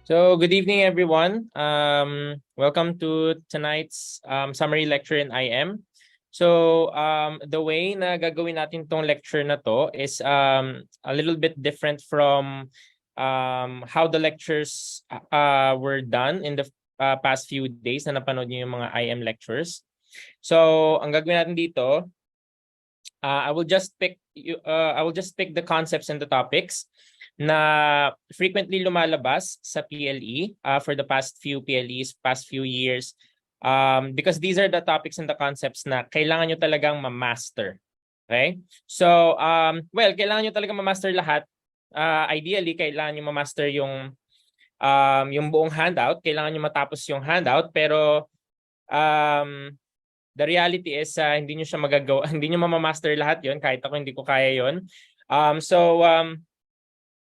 So, good evening, everyone. Welcome to tonight's summary lecture in IM. So, the way na gagawin natin tong lecture na to is a little bit different from how the lectures were done in the past few days na napanood niyo yung mga IM lectures. So, ang gagawin natin dito, I will just pick the concepts and the topics na frequently lumalabas sa PLE for the past few PLEs, past few years. Because these are the topics and the concepts na kailangan nyo talagang ma-master. Okay? So, well, kailangan nyo talagang ma-master lahat. Ideally, kailangan nyo ma-master yung buong handout. Kailangan nyo matapos yung handout. Pero, the reality is hindi nyo siya magagawa, hindi nyo ma-master lahat yon. Kahit ako hindi ko kaya yon.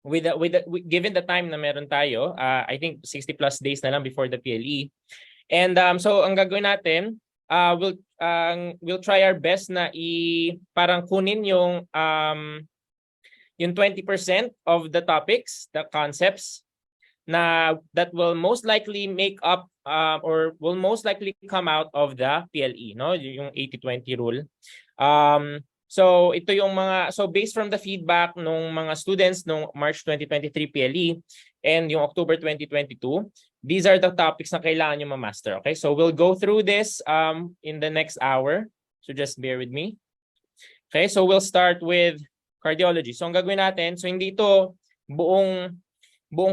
Given the time na meron tayo, I think 60 plus days na lang before the PLE. And so ang gagawin natin, we'll try our best na parang kunin yung 20% of the topics, the concepts na that will most likely make up or will most likely come out of the PLE, no? Yung 80-20 rule. So ito yung based from the feedback ng mga students nung March 2023 PLE and yung October 2022, these are the topics na kailangan nyo ma-master. Okay, so we'll go through this in the next hour. So just bear with me. Okay, so we'll start with cardiology. So ang gagawin natin, so hindi ito buong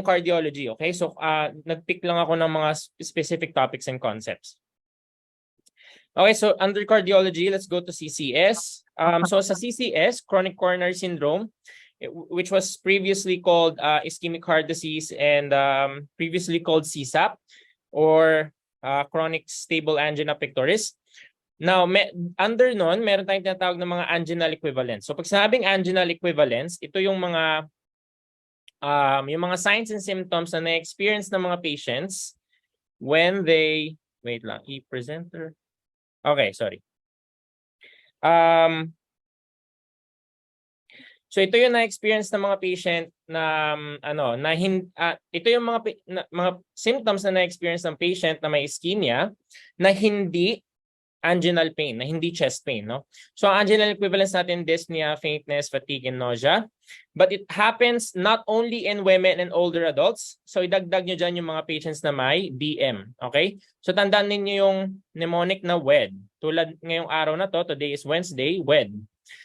cardiology. Okay, so nag-pick lang ako ng mga specific topics and concepts. Okay, so under cardiology, let's go to CCS. So sa CCS, chronic coronary syndrome, which was previously called ischemic heart disease and previously called CSAP or chronic stable angina pectoris. Now, under nun, meron tayong tinatawag ng mga anginal equivalents. So pag sinabing anginal equivalents, ito yung mga signs and symptoms na na-experience ng mga patients when they, wait lang, e-presenter. Okay, sorry. So ito yung na-experience ng mga patient na ito yung mga symptoms na na-experience ng patient na may ischemia na hindi anginal pain, na hindi chest pain, no? So ang anginal equivalence natin, dyspnea, faintness, fatigue, and nausea. But it happens not only in women and older adults. So idagdag nyo dyan yung mga patients na may DM, okay? So tandaan ninyo yung mnemonic na WED. Tulad ngayong araw na to, today is Wednesday, WED.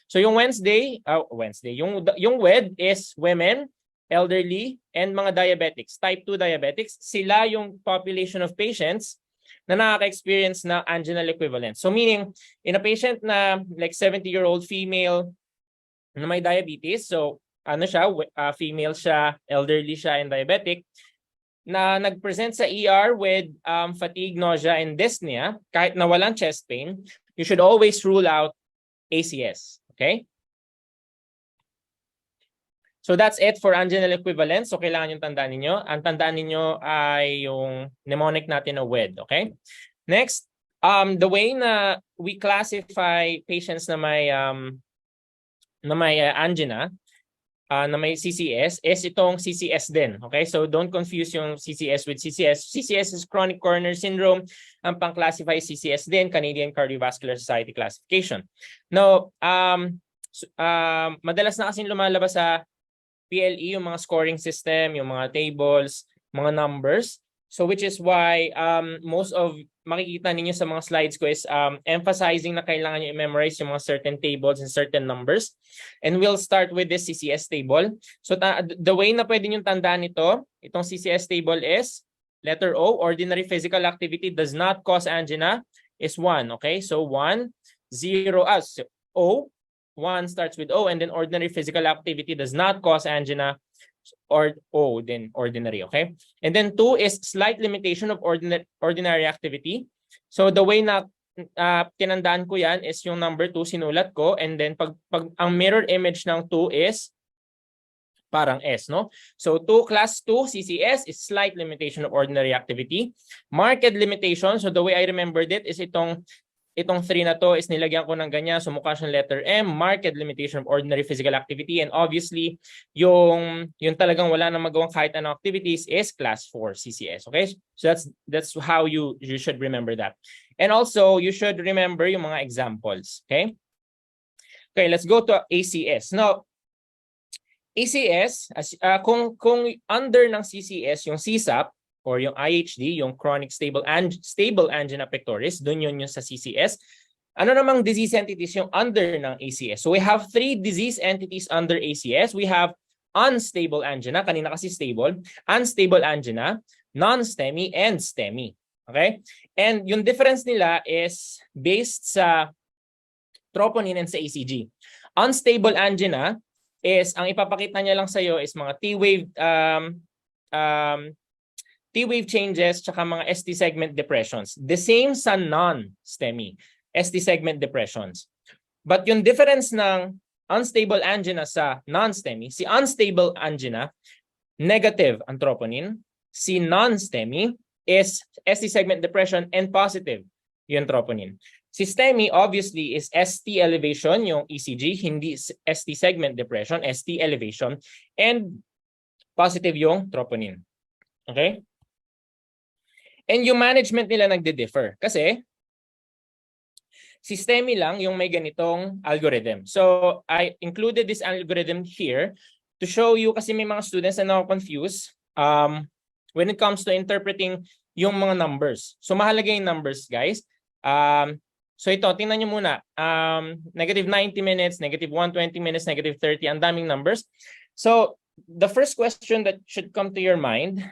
So yung yung WED is women, elderly, and mga diabetics, type 2 diabetics. Sila yung population of patients na nakaka-experience na anginal equivalent. So meaning, in a patient na like 70-year-old female na may diabetes, so female siya, elderly siya, and diabetic, na nag-present sa ER with fatigue, nausea, and dyspnea, kahit na walang chest pain, you should always rule out ACS. Okay? So that's it for anginal equivalence. So kailangan yung tandaan ninyo. Ang tandaan ninyo ay yung mnemonic natin na WED. Okay? Next, the way na we classify patients na may angina, na may CCS, is itong CCS din. Okay? So don't confuse yung CCS with CCS. CCS is chronic coronary syndrome. Ang pang-classify CCS din, Canadian Cardiovascular Society classification. Now, madalas na kasing lumalabas sa PLE yung mga scoring system, yung mga tables, mga numbers. So which is why most of makikita ninyo sa mga slides ko is emphasizing na kailangan nyo i-memorize yung mga certain tables and certain numbers. And we'll start with this CCS table. So the way na pwede nyo tandaan itong CCS table is letter O, ordinary physical activity does not cause angina, is 1. Okay, so 1, 0, O. 1 starts with O, and then ordinary physical activity does not cause angina, or O, then ordinary, okay? And then 2 is slight limitation of ordinary activity. So the way na tinandaan ko yan is yung number 2, sinulat ko, and then pag ang mirror image ng 2 is parang S, no? So class 2 CCS is slight limitation of ordinary activity. Marked limitation, so the way I remembered it is itong itong 3 na to is nilagyan ko ng ganyan, sumukha siyang letter M, marked limitation of ordinary physical activity, and obviously, yung talagang wala nang magawang kahit anong activities is class 4 CCS. Okay? So that's how you should remember that. And also, you should remember yung mga examples. Okay? Okay, let's go to ACS. Now, ACS, kung under ng CCS, yung CSAP, or yung IHD, yung chronic stable angina pectoris, dun yun yung sa CCS. Ano namang disease entities yung under ng ACS? So we have 3 disease entities under ACS. We have unstable angina, kanina kasi stable, unstable angina, non-STEMI, and STEMI. Okay? And yung difference nila is based sa troponin and sa ECG. Unstable angina is, ang ipapakita niya lang sa'yo is mga T-wave changes tsaka mga ST segment depressions. The same sa non-STEMI, ST segment depressions. But yung difference ng unstable angina sa non-STEMI, si unstable angina, negative ang troponin. Si non-STEMI is ST segment depression and positive yung troponin. Si STEMI obviously is ST elevation, yung ECG, hindi ST segment depression, ST elevation, and positive yung troponin. Okay? And yung management nila nagdi-differ kasi si STEMI lang yung may ganitong algorithm. So I included this algorithm here to show you kasi may mga students na confused when it comes to interpreting yung mga numbers. So mahalaga yung numbers, guys. So ito, tingnan nyo muna. Negative 90 minutes, negative 120 minutes, negative 30, ang daming numbers. So the first question that should come to your mind,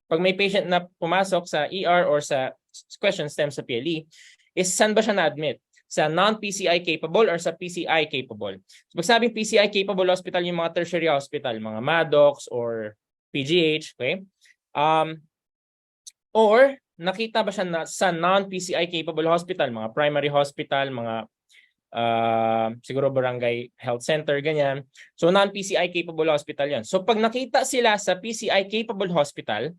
pag may patient na pumasok sa ER or sa question stem sa PLE, is saan ba siya na-admit? Sa non-PCI capable or sa PCI capable? So pag sabing PCI capable hospital, yung mga tertiary hospital, mga Maddox or PGH, okay? Or nakita ba siya sa non-PCI capable hospital, mga primary hospital, mga siguro barangay health center, ganyan. So non-PCI capable hospital yan. So pag nakita sila sa PCI capable hospital,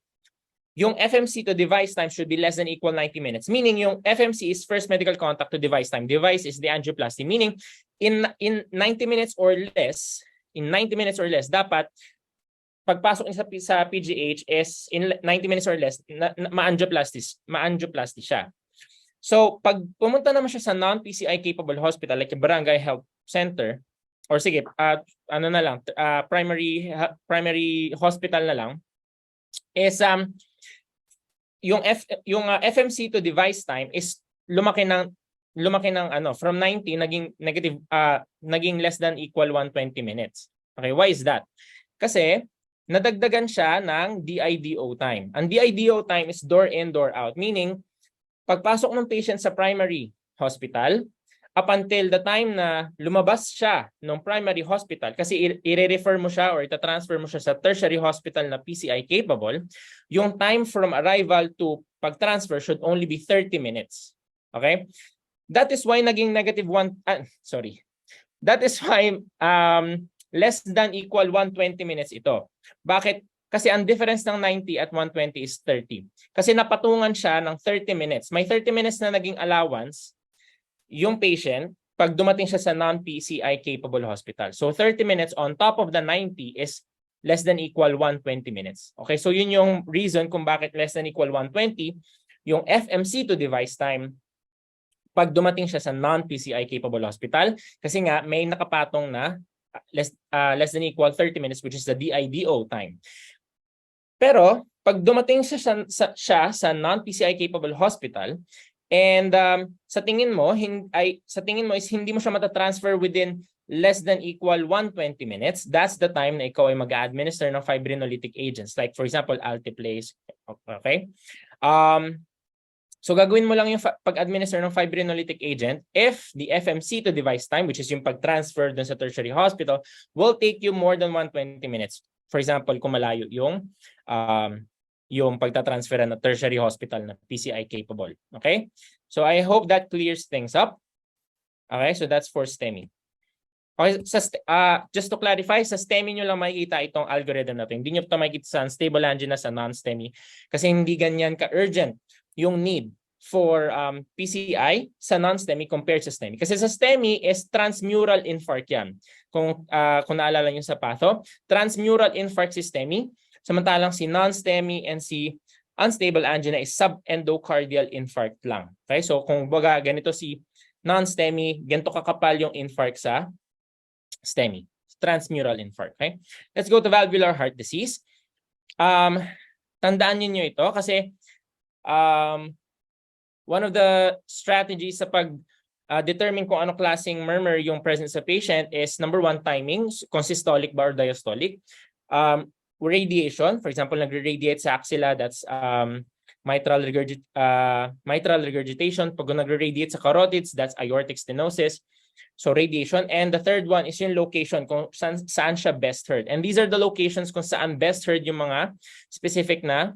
yung FMC to device time should be less than equal 90 minutes. Meaning yung FMC is first medical contact to device time. Device is the angioplasty. Meaning in 90 minutes or less, dapat pagpasok niya sa PGH is in 90 minutes or less, ma-angioplasty siya. So pag pumunta naman siya sa non-PCI capable hospital like a barangay health center, or sige, primary hospital na lang, is yung FMC to device time is lumaki ng from 90 naging less than equal 120 minutes. Okay, why is that? Kasi nadagdagan siya ng DIDO time. Ang DIDO time is door in, door out. Meaning, pagpasok ng patient sa primary hospital, up until the time na lumabas siya ng primary hospital, kasi i-refer mo siya or ita-transfer mo siya sa tertiary hospital na PCI capable, yung time from arrival to pag-transfer should only be 30 minutes. Okay? That is why naging That is why less than equal 120 minutes ito. Bakit? Kasi ang difference ng 90 at 120 is 30. Kasi napatungan siya ng 30 minutes. May 30 minutes na naging allowance yung patient pag dumating siya sa non-PCI capable hospital. So 30 minutes on top of the 90 is less than equal 120 minutes. Okay, so yun yung reason kung bakit less than equal 120, yung FMC to device time pag dumating siya sa non-PCI capable hospital, kasi nga may nakapatong na less than equal 30 minutes, which is the DIDO time. Pero pag dumating siya sa non-PCI capable hospital and sa tingin mo is hindi mo siya matatransfer within less than equal 120 minutes, that's the time na ikaw ay mag-administer ng fibrinolytic agents, like for example Altiplase. Okay? So gagawin mo lang yung pag-administer ng fibrinolytic agent if the FMC to device time, which is yung pag-transfer dun sa tertiary hospital, will take you more than 120 minutes. For example, kung malayo yung pagtatransfer na tertiary hospital na PCI capable. Okay? So I hope that clears things up. Okay? So that's for STEMI. Okay, just to clarify, sa STEMI nyo lang makikita itong algorithm na ito. Hindi nyo ito makikita sa unstable angina, sa non-STEMI. Kasi hindi ganyan ka-urgent yung need for PCI sa non-STEMI compared sa STEMI. Kasi sa STEMI is transmural infarct yan. Kung naalala nyo sa patho, transmural infarct si STEMI, samantalang si non-STEMI and si unstable angina is subendocardial infarct lang. Okay? So kung baga ganito si non-STEMI, ganito kakapal yung infarct sa STEMI. Transmural infarct. Okay? Let's go to valvular heart disease. Tandaan niyo ito kasi one of the strategies sa determine kung ano klaseng murmur yung present sa patient is number one, timing, kung systolic ba or diastolic. Radiation, for example, nagre-radiate sa axilla, that's mitral regurgitation. Pag nagre-radiate sa carotids, that's aortic stenosis. So radiation. And the third one is yung location, kung saan siya best heard. And these are the locations kung saan best heard yung mga specific na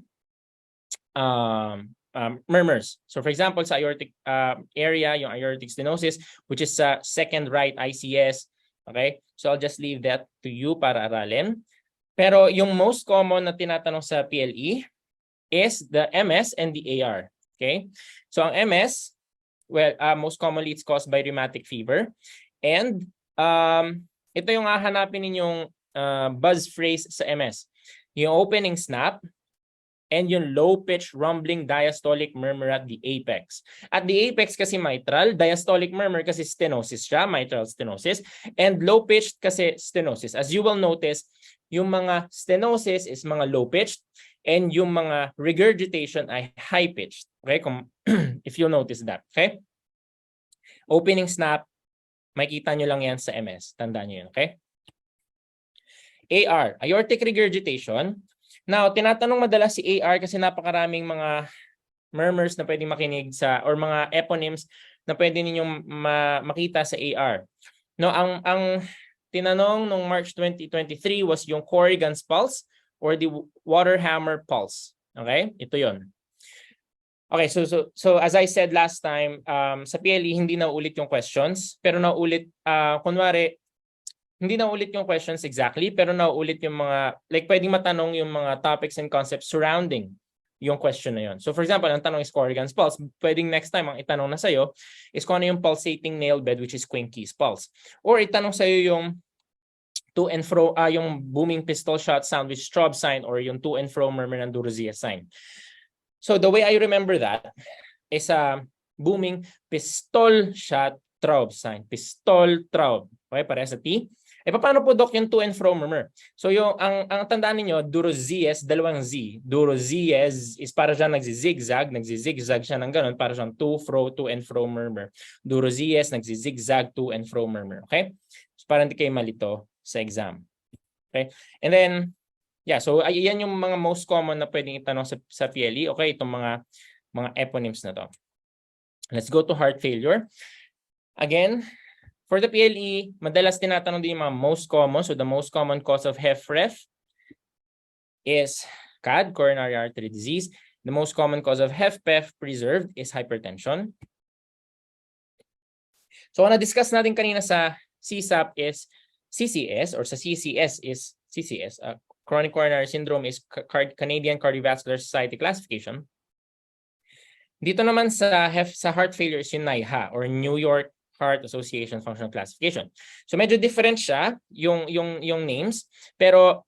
murmurs. So for example, sa aortic area, yung aortic stenosis, which is sa second right ICS. Okay? So I'll just leave that to you para aralin. Pero yung most common na tinatanong sa PLE is the MS and the AR. Okay? So ang MS, well, most commonly it's caused by rheumatic fever. And ito yung hahanapin ninyong buzz phrase sa MS. Yung opening snap, and yung low-pitch rumbling diastolic murmur at the apex. At the apex kasi mitral, diastolic murmur kasi stenosis siya, mitral stenosis, and low-pitched kasi stenosis. As you will notice, yung mga stenosis is mga low-pitched, and yung mga regurgitation ay high-pitched. Okay? If you notice that. Okay? Opening snap, makita nyo lang yan sa MS. Tandaan nyo yun. Okay? AR, aortic regurgitation. Now, tinatanong madalas si AR kasi napakaraming mga murmurs na pwedeng makinig sa or mga eponyms na pwede ninyong makita sa AR. No, ang tinanong nung March 2023 was yung Corrigan's pulse or the Waterhammer pulse. Okay? Ito 'yon. Okay, so as I said last time, sa PLE hindi na ulit yung questions, pero nauulit kunwari hindi na ulit yung questions exactly, pero nauulit yung mga, like pwedeng matanong yung mga topics and concepts surrounding yung question na yun. So for example, ang tanong is Corrigan's pulse. Pwedeng next time ang itanong na sa'yo is kung ano yung pulsating nail bed, which is Quincke's pulse. Or itanong sa'yo yung to and fro, yung booming pistol shot sound with Straub sign or yung to and fro murmur ng Durozier sign. So the way I remember that is booming pistol shot Traub sign. Pistol Traub. Okay, para sa T. Paano po, Doc, yung to and fro murmur? So yung ang tandaan niyo, Durozies, dalawang Z. Durozies is para siyang nagzizigzag siya ng ganun, para siyang to and fro murmur. Durozies, nagzizigzag to and fro murmur. Okay? So para hindi kayo malito sa exam. Okay? And then, yeah, so ayan yung mga most common na pwedeng itanong sa PLE. Okay, itong mga eponyms na to. Let's go to heart failure. Again, for the PLE, madalas tinatanong din yung mga most common. So the most common cause of HFrEF is CAD, coronary artery disease. The most common cause of HFpEF preserved is hypertension. So na-discuss natin kanina sa CSAP is CCS, or sa CCS is CCS. Chronic coronary syndrome is Canadian Cardiovascular Society classification. Dito naman sa heart failure is yung NYHA, or New York Heart Association Functional Classification. So medyo different siya yung names, pero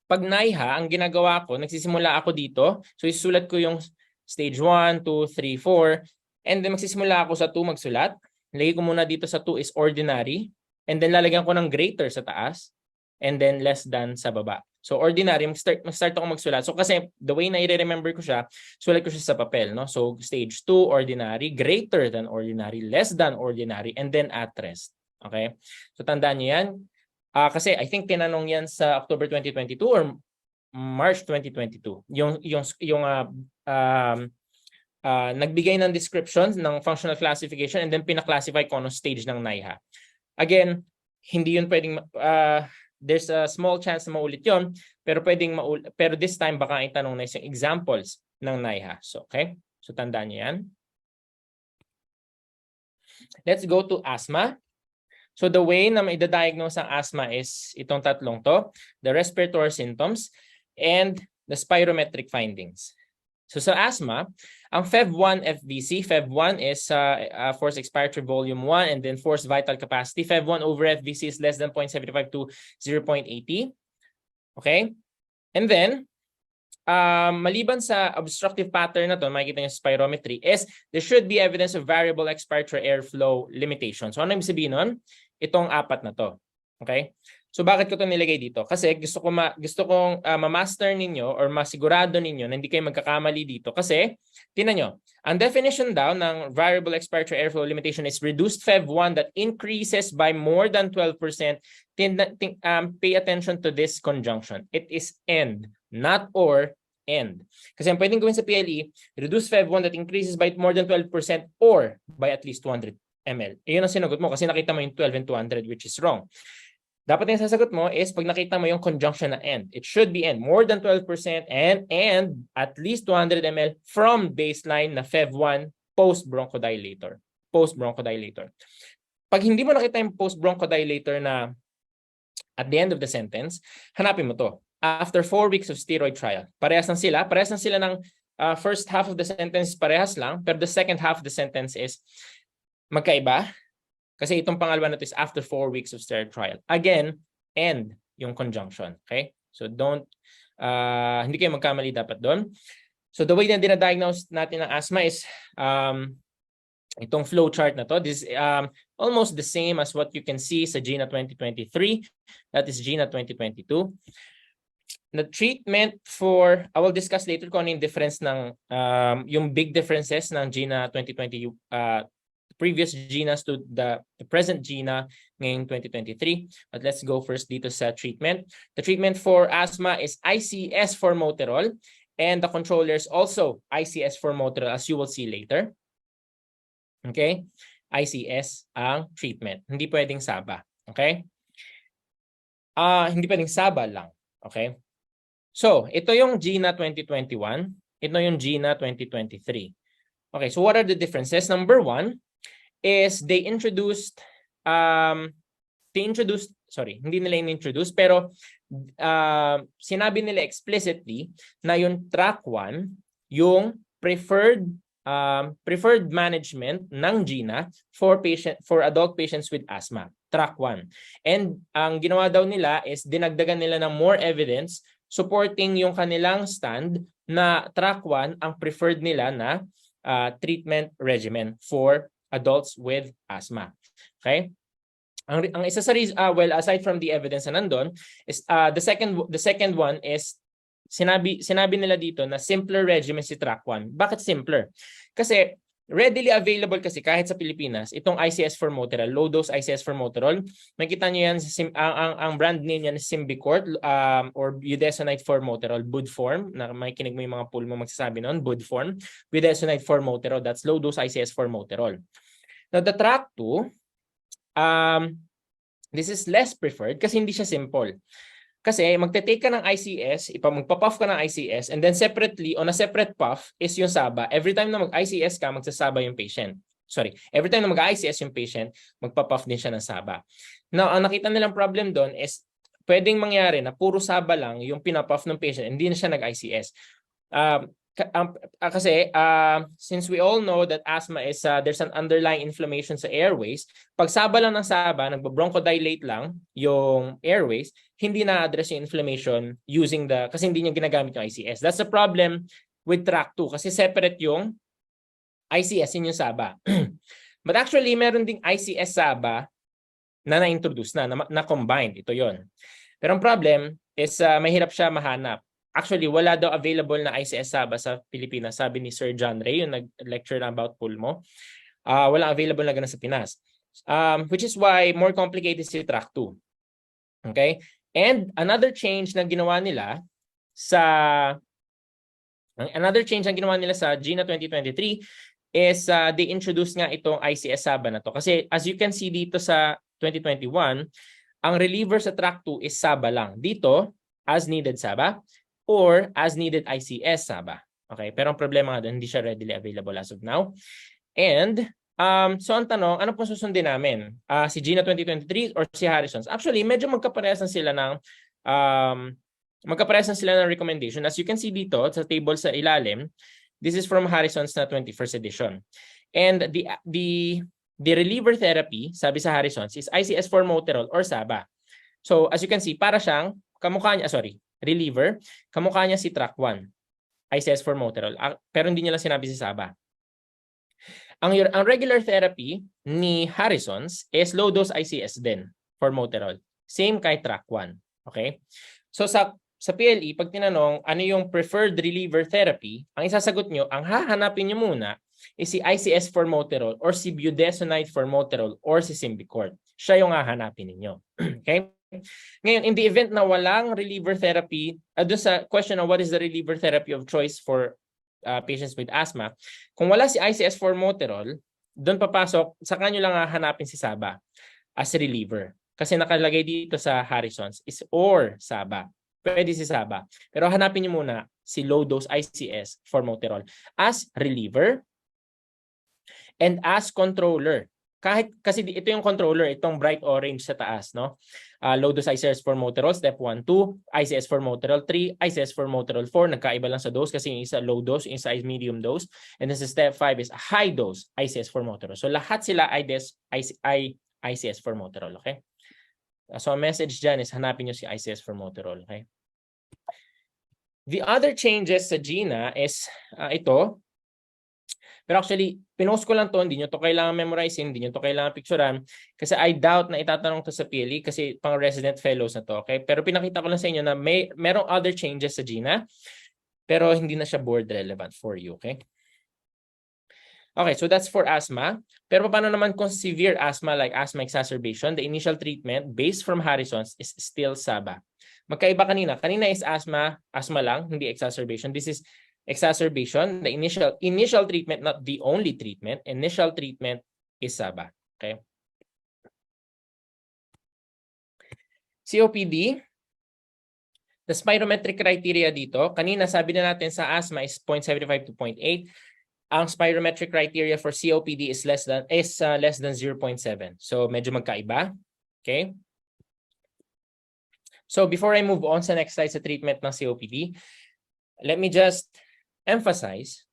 pag NYHA, ang ginagawa ko, nagsisimula ako dito. So isulat ko yung stage 1, 2, 3, 4, and then magsisimula ako sa 2 magsulat. Lagay ko muna dito sa 2 is ordinary, and then lalagyan ko ng greater sa taas, and then less than sa baba. So ordinary, mag-start ako magsulat. So kasi the way na i-remember ko siya, sulat ko siya sa papel, no? So stage 2 ordinary, greater than ordinary, less than ordinary, and then at rest. Okay? So tandaan niyo 'yan. Kasi I think tinanong 'yan sa October 2022 or March 2022. Yung nagbigay ng descriptions ng functional classification and then pina-classify ko anong stage ng NYHA. Again, hindi yun pwedeng there's a small chance na maulit yon, pero pero this time baka itanong na isang examples ng NYHA. So okay? So tandaan niyo 'yan. Let's go to asthma. So the way na i-diagnose ang asthma is itong tatlong to, the respiratory symptoms and the spirometric findings. So sa asthma, ang FEV1 FVC, FEV1 is forced expiratory volume 1 and then forced vital capacity. FEV1 over FVC is less than 0.75 to 0.80. Okay? And then, maliban sa obstructive pattern na to, makikita nyo sa spirometry, is there should be evidence of variable expiratory airflow limitation. So ano ibig sabihin nun? Itong apat na to. Okay? So bakit ko ito nilagay dito? Kasi gusto kong ma-master ninyo or masigurado ninyo na hindi kayo magkakamali dito. Kasi, tingnan nyo, ang definition daw ng variable expiratory airflow limitation is reduced FEV1 that increases by more than 12%. Pay attention to this conjunction. It is and, not or, and. Kasi ang pwedeng gawin sa PLE, reduce FEV1 that increases by more than 12% or by at least 200 ml. Iyon ang sinagot mo kasi nakita mo yung 12 and 200 which is wrong. Dapat yung sasagot mo is pag nakita mo yung conjunction na and. It should be and. More than 12% and at least 200 ml from baseline na FEV1 post-bronchodilator. Post-bronchodilator. Pag hindi mo nakita yung post-bronchodilator na at the end of the sentence, hanapin mo to. After 4 weeks of steroid trial. Parehas lang sila ng first half of the sentence, parehas lang. Pero the second half of the sentence is magkaiba. Kasi itong pangalawa na ito is after 4 weeks of steroid trial. Again, and yung conjunction. Okay? So hindi kayo magkamali dapat doon. So the way na dinadiagnose natin ang asthma is itong flow chart na to. This is almost the same as what you can see sa GINA 2023. That is GINA 2022. The treatment for, I will discuss later kung ano yung difference ng, yung big differences ng GINA 2020 previous GINAs to the present GINA ngayong 2023. But let's go first dito sa treatment. The treatment for asthma is ICS formoterol and the controller is also ICS formoterol as you will see later. Okay? ICS ang treatment. Hindi pwedeng SABA. Okay? Hindi pwedeng SABA lang. Okay? So, ito yung GINA 2021. Ito yung GINA 2023. Okay, so what are the differences? Number one, is they introduced, hindi nila in-introduce, pero sinabi nila explicitly na yung track 1, yung preferred management ng GINA for adult patients with asthma. Track 1. And ang ginawa daw nila is dinagdagan nila ng more evidence supporting yung kanilang stand na track 1 ang preferred nila na treatment regimen for adults with asthma. Okay? Ang isa sa well, aside from the evidence na nandun, is the second one is sinabi nila dito na simpler regimen si track 1. Bakit simpler? Kasi readily available kasi kahit sa Pilipinas, itong ICS formoterol, low dose ICS formoterol, makita niyo yan ang brand name niyan is Symbicort or budesonide formoterol, bud form, na may kinig mo yung mga pool mo magsasabi noon, bud form, budesonide formoterol, that's low dose ICS formoterol. Now the track 2, this is less preferred kasi hindi siya simple. Kasi magte-take ka ng ICS, magpa-puff ka ng ICS, and then separately, on a separate puff, is yung SABA. Every time na mag-ICS ka, magsasaba yung patient. Sorry, every time na mag-ICS yung patient, magpa-puff din siya ng SABA. Now, ang nakita nilang problem doon is, pwedeng mangyari na puro SABA lang yung pinapuff ng patient, hindi na siya nag-ICS. Kasi since we all know that asthma is there's an underlying inflammation sa airways, pag saba lang ng saba, nagbo-bronchodilate lang yung airways, hindi na-address yung inflammation using kasi hindi niya ginagamit yung ICS. That's the problem with track 2 kasi separate yung ICS in yung saba. But actually, meron ding ICS saba na na-introduce na combined. Ito yon. Pero ang problem is mahirap siya mahanap. Actually, wala daw available na ICS SABA sa Pilipinas. Sabi ni Sir John Ray, yung nag-lecture na about pulmo. Wala available na ganun sa Pinas. Which is why more complicated si track 2. Okay? And another change na ginawa nila sa GINA 2023 is they introduced nga itong ICS SABA na to. Kasi as you can see dito sa 2021, ang reliever sa track 2 is SABA lang. Dito, as needed SABA or as needed ICS SABA. Okay, pero ang problema nga doon, hindi siya readily available as of now. And so ang tanong, ano pong susundin namin? Si GINA 2023 or si Harrison's? Actually, medyo magkaparehas sila ng recommendation. As you can see dito sa table sa ilalim, This is from Harrison's na 21st edition. And the reliever therapy, sabi sa Harrison's, is ICS formoterol or SABA. So as you can see, para siyang kamukha niya, reliever, kamukha niya si TRAC1, ICS formoterol. Pero hindi niya lang sinabi si SABA. Ang regular therapy ni Harrison's is low dose ICS din, formoterol. Same kay TRAC1. Okay? So sa PLE, pag tinanong ano yung preferred reliever therapy, ang isasagot nyo, ang hahanapin nyo muna is si ICS formoterol or si budesonide formoterol or si Symbicort. Siya yung hahanapin ninyo. Okay? Ngayon, in the event na walang reliever therapy, doon sa question na what is the reliever therapy of choice for patients with asthma, kung wala si ICS formoterol, doon papasok, sa kanyo lang hahanapin si SABA as reliever. Kasi nakalagay dito sa Harrison's is or SABA. Pwede si SABA. Pero hanapin niyo muna si low-dose ICS formoterol as reliever and as controller. Kasi ito yung controller, itong bright orange sa taas, no? Low-dose ICS formoterol, step 1, 2, ICS formoterol 3, ICS formoterol 4, nagkaiba lang sa dose kasi yung isa low dose, yung isa is medium dose. And then sa step 5 is high dose ICS formoterol. So lahat sila ICS formoterol, okay? So ang message dyan is hanapin nyo si ICS formoterol, okay? The other changes sa GINA is ito. Pero actually, pinost ko lang to, hindi nyo to kailangan memorizing, hindi nyo to kailangan picturean. Kasi I doubt na itatanong to sa PLE kasi pang resident fellows na to, okay? Pero pinakita ko lang sa inyo na merong other changes sa GINA, pero hindi na siya board relevant for you, okay? Okay, so that's for asthma. Pero paano naman kung severe asthma like asthma exacerbation? The initial treatment based from Harrison's is still SABA. Magkaiba kanina. Kanina is asthma lang, hindi exacerbation. This is exacerbation. The initial treatment, not the only treatment. Initial treatment is SABA. Okay. COPD. The spirometric criteria dito, kanina sabi na natin sa asthma is 0.75 to 0.8. Ang spirometric criteria for COPD is less than 0.7. So medyo magkaiba. Okay? So before I move on sa next slide sa treatment ng COPD, let me just emphasize,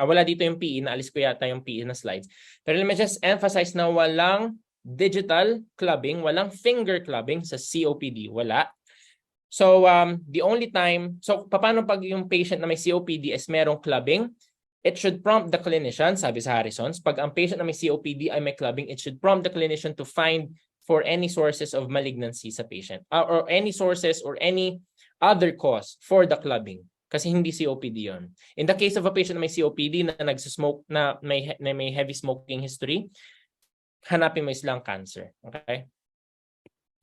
wala dito yung PE, naalis ko yata yung PE na slides. Pero let me just emphasize na walang digital clubbing, walang finger clubbing sa COPD, wala. So the only time, so paano pag yung patient na may COPD is merong clubbing? It should prompt the clinician, sabi sa Harrison's, pag ang patient na may COPD ay may clubbing, it should prompt the clinician to find for any sources of malignancy sa patient or any sources or any other cause for the clubbing. Kasi hindi COPD yon. In the case of a patient na may COPD na nagsismoke, na may heavy smoking history, hanapin mo is lung cancer. Okay?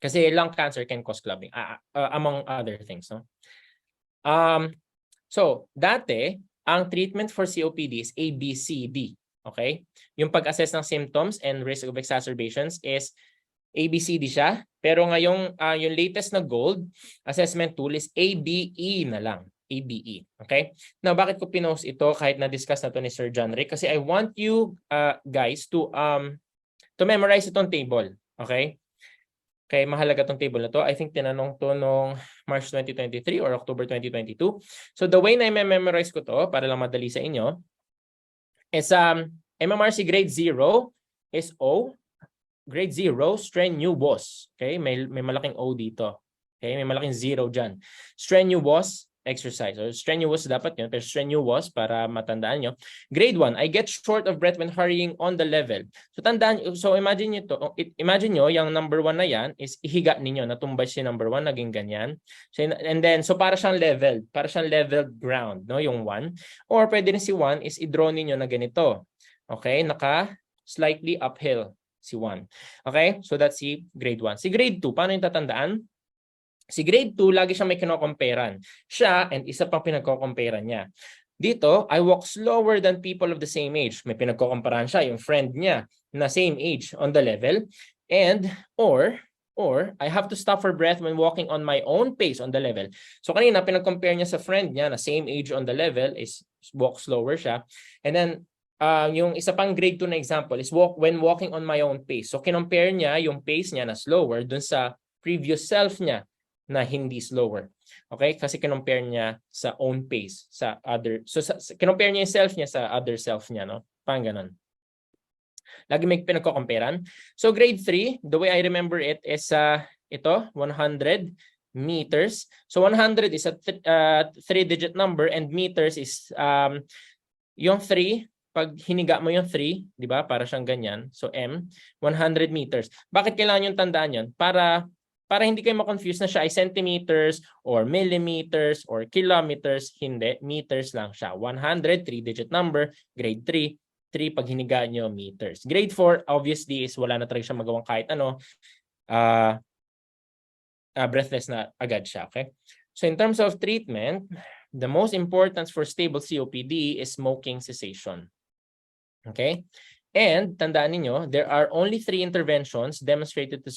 Kasi lung cancer can cause clubbing, among other things. No? So, dati, ang treatment for COPD is ABCD. Okay? Yung pag-assess ng symptoms and risk of exacerbations is ABCD siya. Pero ngayong yung latest na GOLD assessment tool is ABE na lang. ABE. Okay? Now, bakit ko pinost ito kahit na-discuss na to ni Sir John Rick? Kasi I want you guys to memorize itong table. Okay? Okay, mahalaga tong table na to. I think tinanong to nung March 2023 or October 2022. So the way na i-memorize ko to, para lang madali sa inyo, is MMRC grade 0 is O. Grade 0, strenuous. Okay, may malaking O dito. Okay, may malaking 0 dyan. Strenuous exercise. Or strenuous dapat yun, pero strenuous para matandaan nyo. Grade 1, I get short of breath when hurrying on the level. So tandaan, so imagine nyo, yung number 1 na yan is ihiga ninyo, natumbay si number 1, naging ganyan. So, and then, so para siyang leveled ground, no, yung 1. Or pwede rin si 1 is i-draw ninyo na ganito. Okay, naka slightly uphill si 1. Okay, so that's si grade 1. Si grade 2, paano yung tatandaan? Si grade 2, lagi siyang may kinocomparean. Siya and isa pang pinagkocomparean niya. Dito, I walk slower than people of the same age. May pinagkocomparean siya, yung friend niya na same age on the level. And, or I have to stop for breath when walking on my own pace on the level. So kanina, pinag-compare niya sa friend niya na same age on the level is walk slower siya. And then, yung isa pang grade 2 na example is when walking on my own pace. So kinompare niya yung pace niya na slower dun sa previous self niya na hindi slower. Okay? Kasi kinompare niya sa own pace, sa other. So, kinompare niya yung self niya sa other self niya, no? Parang ganun. Lagi may pinagko-comparean. So, grade 3, the way I remember it is ito, 100 meters. So, 100 is a 3-digit number and meters is yung 3, pag hiniga mo yung 3, di ba? Para siyang ganyan. So, 100 meters. Bakit kailangan yung tandaan yun? Para hindi kayo ma-confuse na siya ay centimeters or millimeters or kilometers. Hindi, meters lang siya. 100, 3-digit number. Grade 3, 3 pag hiniga nyo, meters. Grade 4, obviously, is wala na talaga siya magawang kahit ano. Breathless na agad siya, okay? So, in terms of treatment, the most important for stable COPD is smoking cessation. Okay? And tandaan niyo, there are only 3 interventions demonstrated to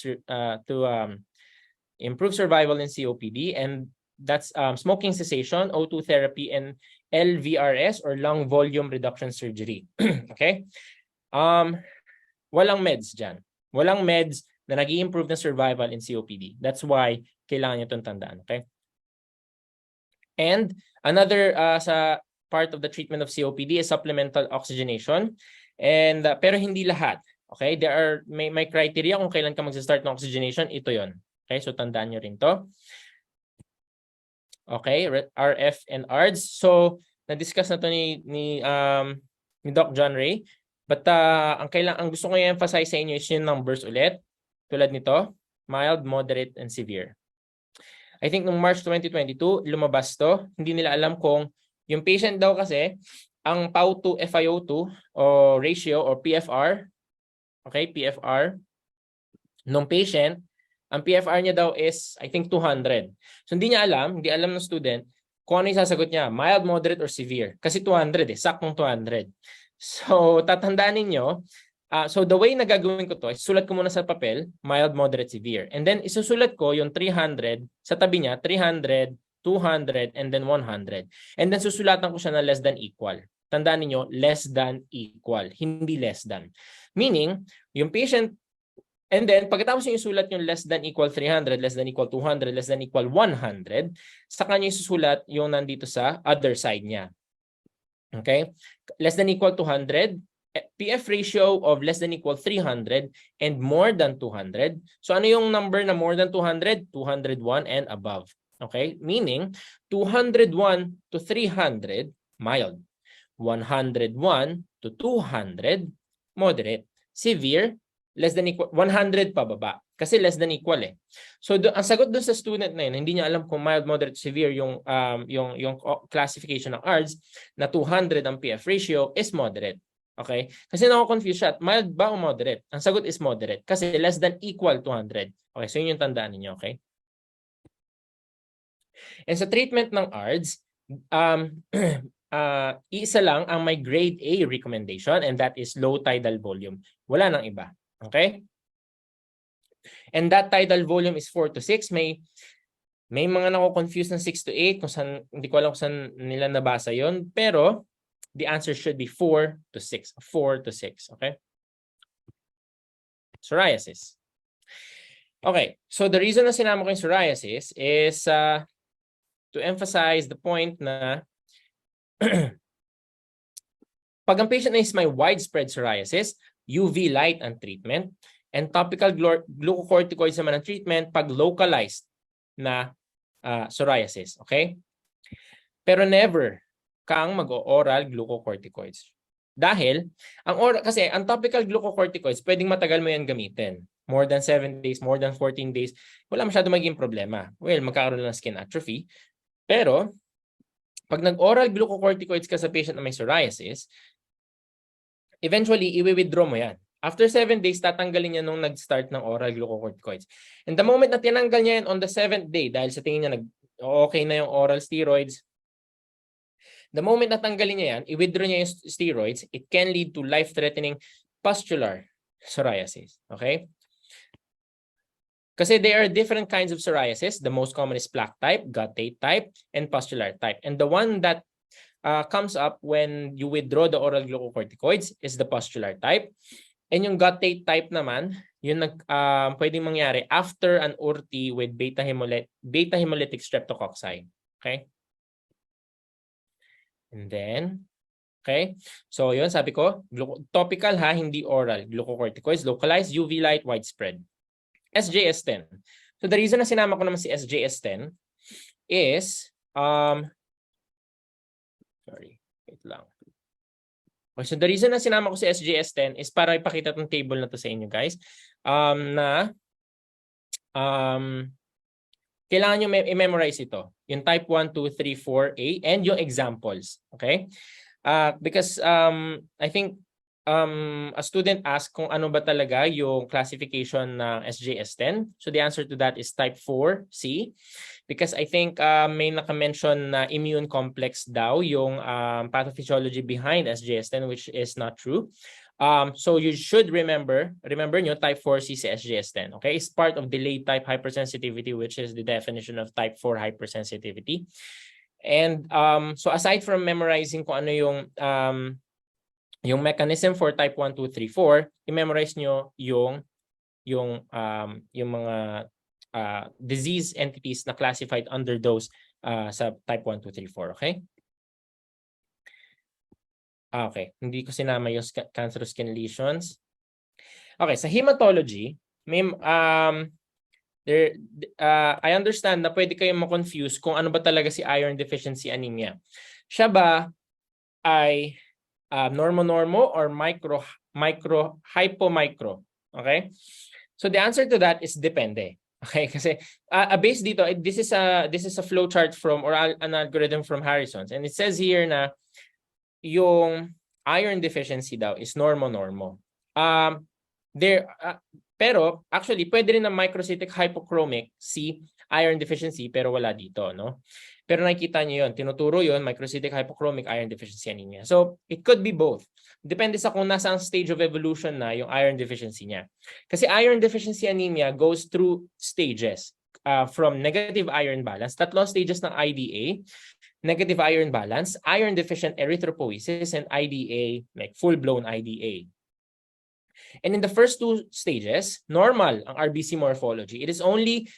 improve survival in COPD, and that's smoking cessation, O2 therapy, and LVRS or lung volume reduction surgery. Okay? Walang meds dyan. Walang meds na nag-i-improve ng survival in COPD. That's why kailangan niyo itong tandaan. Okay? And another sa part of the treatment of COPD is supplemental oxygenation. And pero hindi lahat. Okay? There are may criteria kung kailan ka magsa-start ng oxygenation, ito 'yon. Okay? So tandaan niyo rin 'to. Okay, RF and ARDS. So na-discuss na 'to ni Doc John Ray. But ang gusto ko i-emphasize sa inyo is yung numbers ulit. Tulad nito, mild, moderate, and severe. I think nung March 2022, lumabas to. Hindi nila alam kung yung patient daw kasi, ang PAO2 FiO2 o ratio or PFR, okay, PFR, nung patient, ang PFR niya daw is, I think, 200. So hindi alam ng student, kung ano yung sasagot niya, mild, moderate, or severe. Kasi 200 saktong 200. So tatandaan ninyo, so the way na gagawin ko to, isusulat ko muna sa papel, mild, moderate, severe. And then isusulat ko yung 300, sa tabi niya, 300, 200, and then 100. And then susulatan ko siya na less than equal. Tandaan niyo, less than equal, hindi less than. Meaning, yung patient, and then pagkatapos yung isulat yung less than equal 300, less than equal 200, less than equal 100, sa kanya isusulat yung nandito sa other side niya. Okay? Less than equal 200, PF ratio of less than equal 300 and more than 200. So ano yung number na more than 200? 201 and above. Okay? Meaning 201 to 300 mild. 101 to 200 moderate. Severe less than equal 100 pababa kasi less than equal eh. So ang sagot doon sa student na yun, hindi niya alam kung mild, moderate, severe yung classification ng ARDS na 200 ang PF ratio is moderate. Okay? Kasi nako-confuse siya. Mild ba o moderate? Ang sagot is moderate kasi less than equal 200. Okay, so yun yung tandaan niyo, okay? And sa treatment ng ARDS, isa lang ang may grade A recommendation and that is low tidal volume. Wala nang iba. Okay? And that tidal volume is 4 to 6. May mga nako-confuse ng 6 to 8 kung saan, hindi ko alam kung saan nila nabasa yon, pero the answer should be 4 to 6. 4 to 6, okay? Psoriasis. Okay, so the reason na sinama ko yung psoriasis is to emphasize the point na pag ang patient is may widespread psoriasis, UV light ang treatment, and topical glucocorticoids naman ang treatment pag localized na psoriasis, okay? Pero never kang mag-oral glucocorticoids. Dahil, kasi ang topical glucocorticoids, pwedeng matagal mo yan gamitin. More than 7 days, more than 14 days, wala masyado magiging problema. Well, magkakaroon ng skin atrophy. Pero, pag nag-oral glucocorticoids ka sa patient na may psoriasis, eventually, i-withdraw mo yan. After 7 days, tatanggalin niya nung nag-start ng oral glucocorticoids. And the moment na tinanggal niya yan on the 7th day, dahil sa tingin niya okay na yung oral steroids, the moment na tanggalin niya yan, i-withdraw niya yung steroids, it can lead to life-threatening pustular psoriasis. Okay? Kasi there are different kinds of psoriasis. The most common is plaque type, guttate type, and pustular type. And the one that comes up when you withdraw the oral glucocorticoids is the pustular type. And yung guttate type naman, yun pwedeng mangyari after an ORT with beta hemolytic streptococci. Okay? And then, okay? So yun, sabi ko, topical ha, hindi oral. Glucocorticoids, localized, UV light, widespread. SJS10. So the reason na sinama ko naman si SJS10 is, sorry, wait lang. Okay, so the reason na sinama ko si SJS10 is para ipakita itong table na to sa inyo guys. Kailangan nyo i-memorize ito. Yung type 1, 2, 3, 4A and yung examples. Okay? Because I think a student asked kung ano ba talaga yung classification ng SJS10. So the answer to that is type 4C. Because I think may naka-mention na immune complex daw yung pathophysiology behind SJS10, which is not true. So you should remember nyo type 4C si SJS10. Okay, it's part of delayed type hypersensitivity, which is the definition of type 4 hypersensitivity. And so aside from memorizing kung ano yung mechanism for type 1, 2, 3, 4, i-memorize nyo yung mga disease entities na classified under those sa type 1, 2, 3, 4. Okay? Okay, hindi ko sinama yung cancerous skin lesions. Okay, sa hematology, may I understand na pwede kayong ma-confuse kung ano ba talaga si iron deficiency anemia. Siya ba ay normo-normo or hypo-micro? Okay? So the answer to that is depende. Okay, kasi base dito, this is a flow chart from or an algorithm from Harrison's, and it says here na yung iron deficiency daw is normo-normo. Pero actually pwede rin ng microcytic hypochromic si iron deficiency pero wala dito, no? Pero nakikita niyo 'yon, tinuturo 'yon, microcytic hypochromic iron deficiency anemia. So it could be both. Depende sa kung nasang stage of evolution na yung iron deficiency niya. Kasi iron deficiency anemia goes through stages from negative iron balance, tatlong stages ng IDA, negative iron balance, iron deficient erythropoiesis, and IDA, like full-blown IDA. And in the first two stages, normal ang RBC morphology. It is only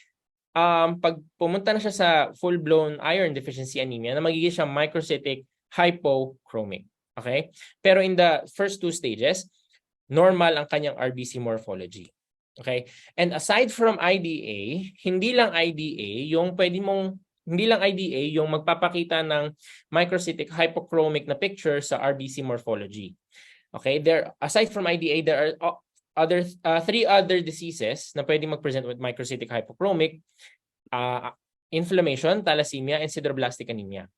pag pumunta na siya sa full-blown iron deficiency anemia na magiging siya microcytic hypochromic. Okay? Pero in the first two stages, normal ang kanyang RBC morphology. Okay? And aside from IDA, hindi lang IDA yung magpapakita ng microcytic hypochromic na picture sa RBC morphology. Okay, aside from IDA, there are three other diseases na pwedeng mag-present with microcytic hypochromic: inflammation, thalassemia, and sideroblastic anemia.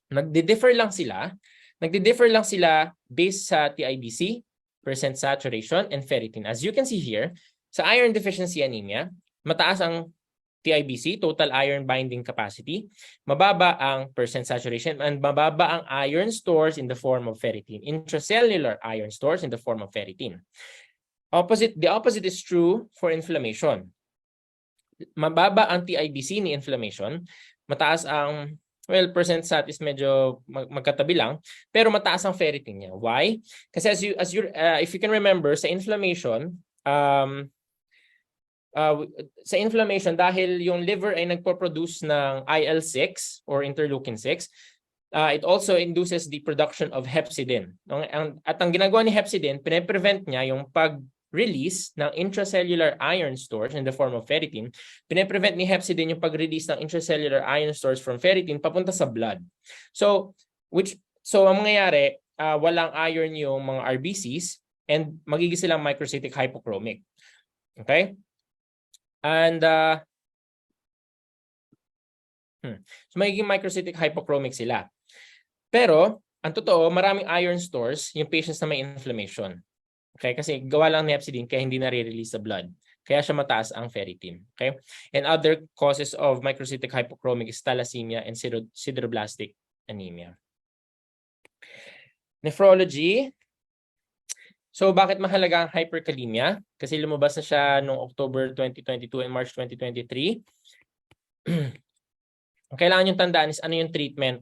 Nagdi-differ lang sila based sa TIBC, percent saturation, and ferritin. As you can see here, sa iron deficiency anemia, mataas ang TIBC, total iron binding capacity, mababa ang percent saturation, and mababa ang iron stores in the form of ferritin, intracellular iron stores in the form of ferritin. The opposite is true for inflammation. Mababa ang TIBC ni inflammation, mataas ang, well, percent sat is medyo magkatabi lang, pero mataas ang ferritin niya. Why? Kasi if you can remember, sa inflammation, dahil yung liver ay nagpo-produce ng IL-6 or interleukin-6, it also induces the production of hepcidin. At ang ginagawa ni hepcidin, pine-prevent niya yung pag-release ng intracellular iron stores in the form of ferritin. Pine-prevent ni hepcidin yung pag-release ng intracellular iron stores from ferritin papunta sa blood. So ang mangyayari, walang iron yung mga RBCs and magiging silang microcytic hypochromic. Okay? And so magiging microcytic hypochromic sila. Pero ang totoo, maraming iron stores yung patients na may inflammation. Okay? Kasi gawa lang ni hepcidin kaya hindi nare-release sa blood. Kaya siya mataas ang ferritin. Okay? And other causes of microcytic hypochromic is thalassemia and sideroblastic anemia. Nephrology. So bakit mahalaga ang hyperkalemia? Kasi lumabas na siya noong October 2022 and March 2023. Ang kailangan yung tandaan is ano yung treatment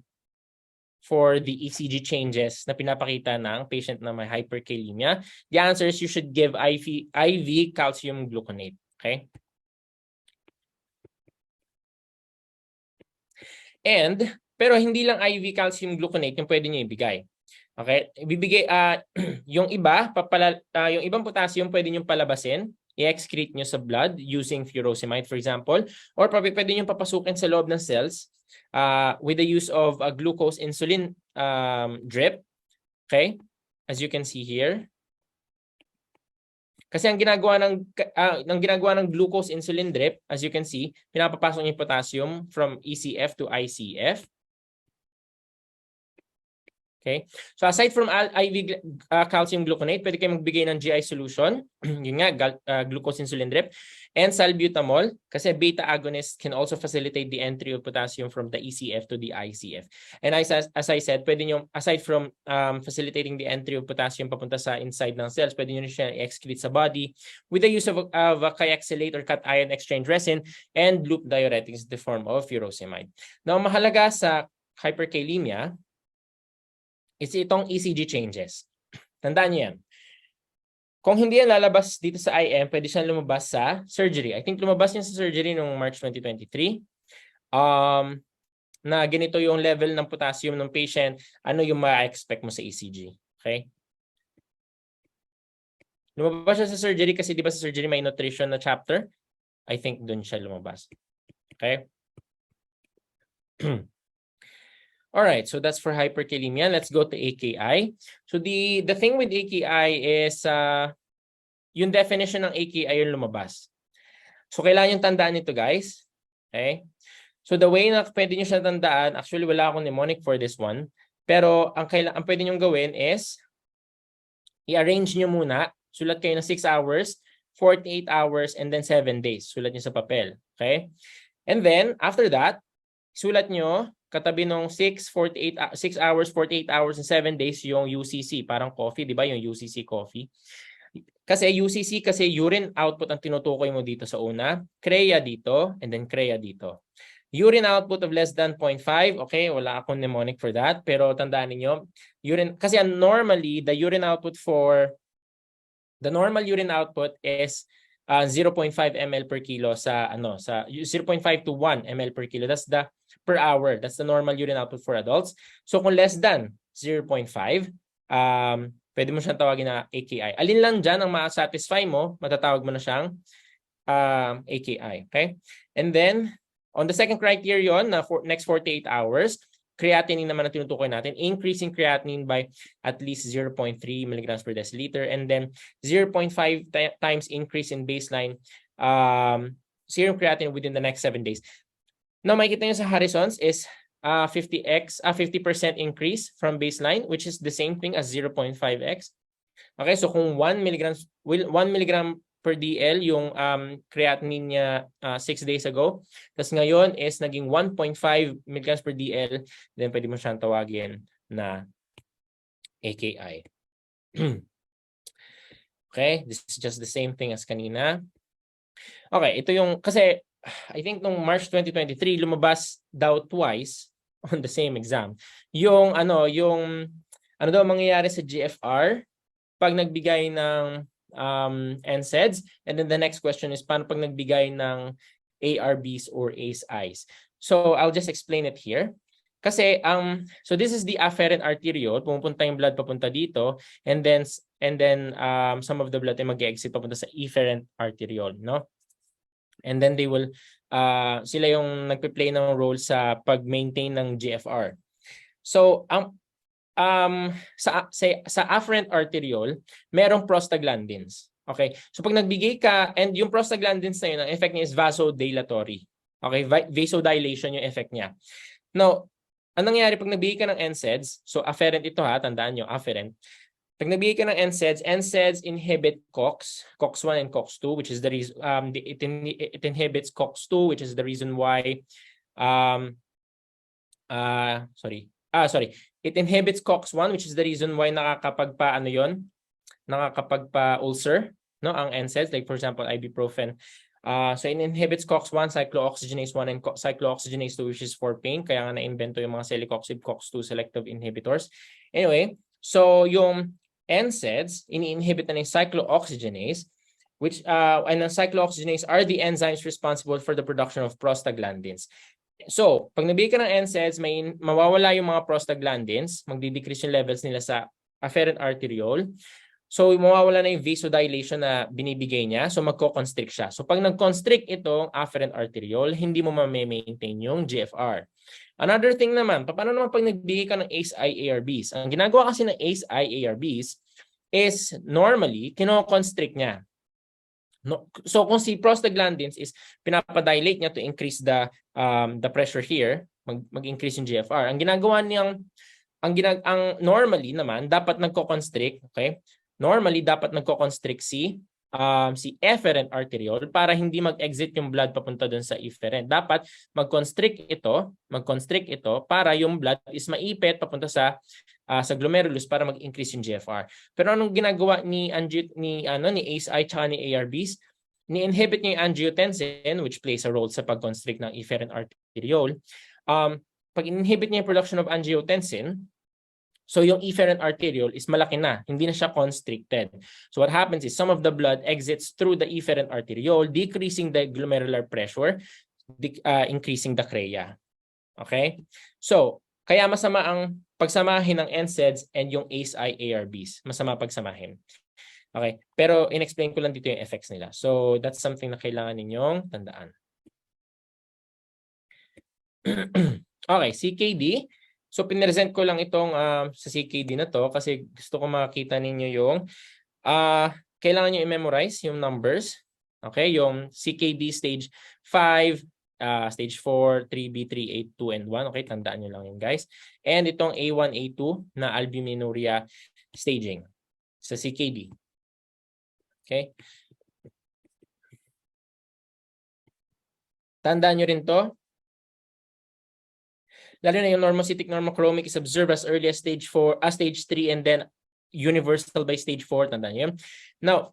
for the ECG changes na pinapakita ng patient na may hyperkalemia? The answer is you should give IV calcium gluconate. Okay? Pero hindi lang IV calcium gluconate yung pwede niyo ibigay. Okay? Ibibigay yung yung ibang potassium pwede niyo palabasin, i-excrete niyo sa blood using furosemide for example, or pwede niyo papasukin sa loob ng cells with the use of a glucose insulin drip. Okay? As you can see here. Kasi ang ginagawa ng glucose insulin drip, as you can see, pinapapasok niyo yung potassium from ECF to ICF. Okay? So aside from IV calcium gluconate, pwede kayo magbigay ng GI solution, yun nga, glucose insulin drip, and salbutamol, kasi beta agonist can also facilitate the entry of potassium from the ECF to the ICF. And as I said, pwede nyo, aside from facilitating the entry of potassium papunta sa inside ng cells, pwede nyo siya i-excrete sa body with the use of a kayaksilate or cation exchange resin and loop diuretics in the form of furosemide. Now, mahalaga sa hyperkalemia is itong ECG changes. Tandaan niyo yan. Kung hindi yan lalabas dito sa IM, pwede siyang lumabas sa surgery. I think lumabas niya sa surgery noong March 2023. Na ganito yung level ng potassium ng patient, ano yung ma-expect mo sa ECG. Okay? Lumabas siya sa surgery kasi di ba sa surgery may nutrition na chapter? I think dun siya lumabas. Okay? All right, so that's for hyperkalemia. Let's go to AKI. So the thing with AKI is yung definition ng AKI yung lumabas. So kailangan yung tandaan nito, guys. Okay? So the way na pwede nyo siya tandaan, actually wala akong mnemonic for this one, pero ang pwede nyo gawin is i-arrange nyo muna, sulat kayo ng 6 hours, 48 hours, and then 7 days. Sulat nyo sa papel. Okay? And then, after that, sulat nyo katabi nung 6 hours, 48 hours, and 7 days yung UCC. Parang coffee, di ba? Yung UCC coffee. Kasi UCC, kasi urine output ang tinutukoy mo dito sa una. CREA dito, and then CREA dito. Urine output of less than 0.5. Okay, wala akong mnemonic for that. Pero tandaan niyo, kasi normally, the normal urine output is 0.5 ml per kilo sa 0.5 to 1 ml per kilo. That's the per hour. That's the normal urine output for adults. So kung less than 0.5, pwede mo siyang tawagin na AKI. Alin lang dyan ang ma-satisfy mo, matatawag mo na siyang AKI. Okay? And then, on the second criterion, na next 48 hours, creatinine naman ang tinutukoy natin, increasing creatinine by at least 0.3 milligrams per deciliter, and then 0.5 times increase in baseline serum creatinine within the next 7 days. Now, makikita nyo sa Harrison's is 50% increase from baseline, which is the same thing as 0.5x. Okay, so kung 1 milligram per DL yung creatinine niya 6 days ago, tapos ngayon is naging 1.5 milligrams per DL, then pwede mo siyang tawagin na AKI. Okay, this is just the same thing as kanina. Okay, ito yung, kasi I think nung March 2023, lumabas daw twice on the same exam. Yung ano daw mangyayari sa GFR pag nagbigay ng NSAIDs, and then the next question is paano pag nagbigay ng ARBs or ACEIs. So I'll just explain it here. Kasi so this is the afferent arteriole, pumupunta yung blood papunta dito, and then some of the blood ay mag-exit papunta sa efferent arteriole, no? And then they will sila yung nagpe-play ng role sa pag-maintain ng GFR. So sa afferent arteriole, merong prostaglandins. Okay? So pag nagbigay ka, and yung prostaglandins na yun, ang effect niya is vasodilatory. Okay? Vasodilation yung effect niya. Now, anong nangyayari pag nagbigay ka ng NSAIDs, so afferent ito ha, tandaan nyo, afferent. Pag nagbigay ka ng NSAIDs inhibit COX-1 and COX-2, which is the reason, it inhibits COX-2, which is the reason why, it inhibits COX-1, which is the reason why nakakapagpa-ulcer, no, ang NSAIDs, like for example, ibuprofen So it inhibits COX-1, cyclooxygenase 1, and cyclooxygenase 2, which is for pain. Kaya nga na-invento yung mga celecoxib COX-2 selective inhibitors. Anyway, so yung NSAIDs, ini-inhibit na yung cyclooxygenase, which and ang cyclooxygenase are the enzymes responsible for the production of prostaglandins. So, pag nabigay ka ng NSAIDs, mawawala yung mga prostaglandins, magdi-decrease yung levels nila sa afferent arteriole. So, mawawala na yung vasodilation na binibigay niya. So, magko-constrict siya. So, pag nag-constrict itong afferent arteriole, hindi mo ma-maintain yung GFR. Another thing naman, paano naman pag nagbigay ka ng ACE-ARBs? Ang ginagawa kasi ng ACE-ARBs is normally, kino-constrict niya. No, so kung si prostaglandins is pinapadilate niya to increase the pressure here, mag-increase yung GFR. Ang ginagawa niyang ang normally naman dapat nagko-constrict, okay? Normally dapat nagko-constrict si efferent arteriole para hindi mag-exit yung blood papunta doon sa efferent. Dapat mag-constrict ito para yung blood is maipit papunta sa glomerulus para mag-increase yung GFR. Pero anong ginagawa ni ACE tsaka ni ARBs? Ni-inhibit niya yung angiotensin, which plays a role sa pag-constrict ng efferent arteriole. Pag inhibit niya yung production of angiotensin, so yung efferent arteriole is malaki na, hindi na siya constricted. So what happens is some of the blood exits through the efferent arteriole, decreasing the glomerular pressure, increasing the CREA. Okay? So, kaya masama ang pagsamahin ng NSAIDs and yung ACE-ARBs. Masama pagsamahin. Okay? Pero in-explain ko lang dito yung effects nila. So, that's something na kailangan ninyong tandaan. Okay, CKD. So, pinresent ko lang itong sa CKD na to kasi gusto ko makita ninyo yung kailangan nyo i-memorize yung numbers. Okay? Yung CKD stage 5, stage 4, 3B, 3, 8, 2, and 1. Okay, tandaan nyo lang yun, guys. And itong A1, A2 na albuminuria staging sa CKD. Okay? Tandaan nyo rin to. Lalo na yung normocytic normochromic is observed as early as stage 4, stage 3, and then universal by stage 4. Tandaan nyo yun. Now,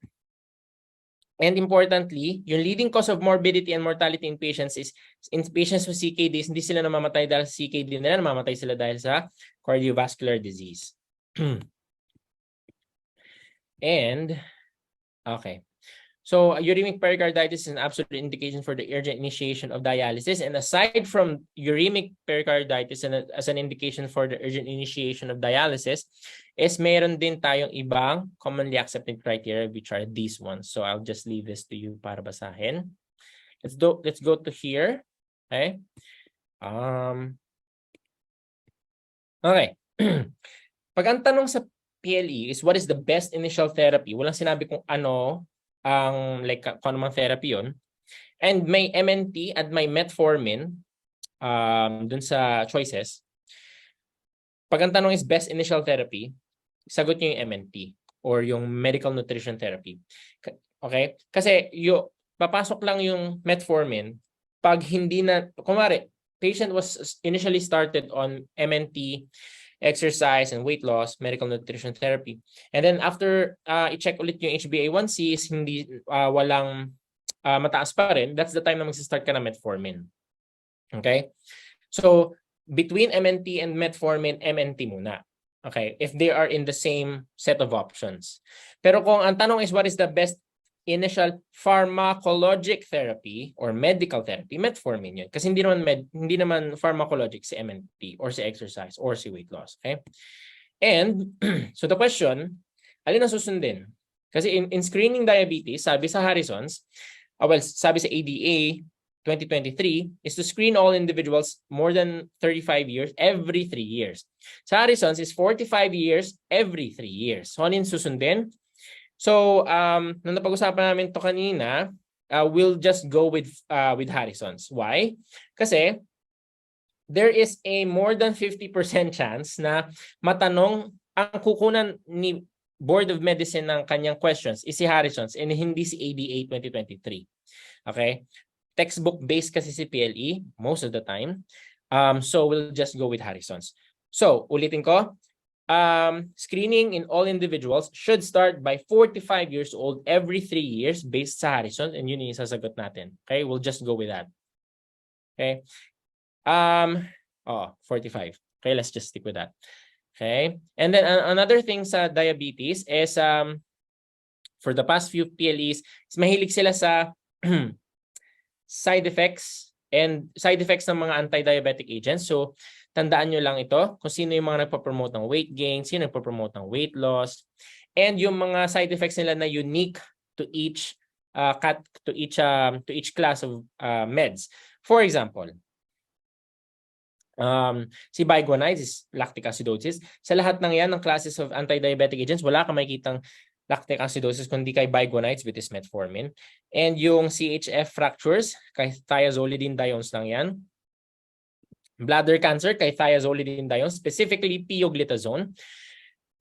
and importantly, yung leading cause of morbidity and mortality in patients is in patients with CKD, hindi sila namamatay dahil sa CKD nila, namamatay sila dahil sa cardiovascular disease. And, okay. So, uremic pericarditis is an absolute indication for the urgent initiation of dialysis. And aside from uremic pericarditis and as an indication for the urgent initiation of dialysis, is meron din tayong ibang commonly accepted criteria, which are these ones. So, I'll just leave this to you para basahin. Let's go to here. Okay. Okay. Pag ang tanong sa PLE is what is the best initial therapy? Walang sinabi kung ano ang kung ano mang therapy yun. And may MNT at may metformin dun sa choices. Pag ang tanong is best initial therapy, sagot nyo yung MNT or yung medical nutrition therapy. Okay? Kasi papasok lang yung metformin pag hindi na, kumari, patient was initially started on MNT, exercise and weight loss, medical nutrition therapy. And then after i-check ulit yung HbA1c is hindi walang mataas pa rin, that's the time na mag-start ka na metformin. Okay? So, between MNT and metformin, MNT muna. Okay? If they are in the same set of options. Pero kung ang tanong is what is the best initial pharmacologic therapy or medical therapy, metformin yun. Kasi hindi naman pharmacologic si MNT or si exercise or si weight loss. Okay? And so the question, alin ang susundin? Kasi in screening diabetes, sabi sa Harrison's, sabi sa ADA 2023 is to screen all individuals more than 35 years every 3 years. Sa Harrison's is 45 years every 3 years. So alin susundin? So, nung napag-usapan namin to kanina, we'll just go with Harrison's. Why? Kasi there is a more than 50% chance na matanong ang kukunan ni Board of Medicine ng kanyang questions is si Harrison's and hindi si ADA 2023. Okay? Textbook-based kasi si PLE most of the time. So, we'll just go with Harrison's. So, ulitin ko. screening in all individuals should start by 45 years old every 3 years based sa Harrison, and yun yung isasagot natin. Okay, we'll just go with that. Okay. 45. Okay, let's just stick with that. Okay. And then another thing sa diabetes is for the past few PLEs, is mahilig sila sa side effects ng mga anti-diabetic agents. So, tandaan nyo lang ito kung sino yung mga nagpo-promote ng weight gain, sino nagpo-promote ng weight loss, and yung mga side effects nila na unique to each class of meds. For example, si biguanide is lactic acidosis. Sa lahat ng yan ng classes of anti-diabetic agents, wala kang makikitang lactic acidosis kundi kay biguanides with is metformin. And yung CHF fractures, kay thiazolidinediones lang yan. Bladder cancer, kay thiazolidinediones, specifically pioglitazone.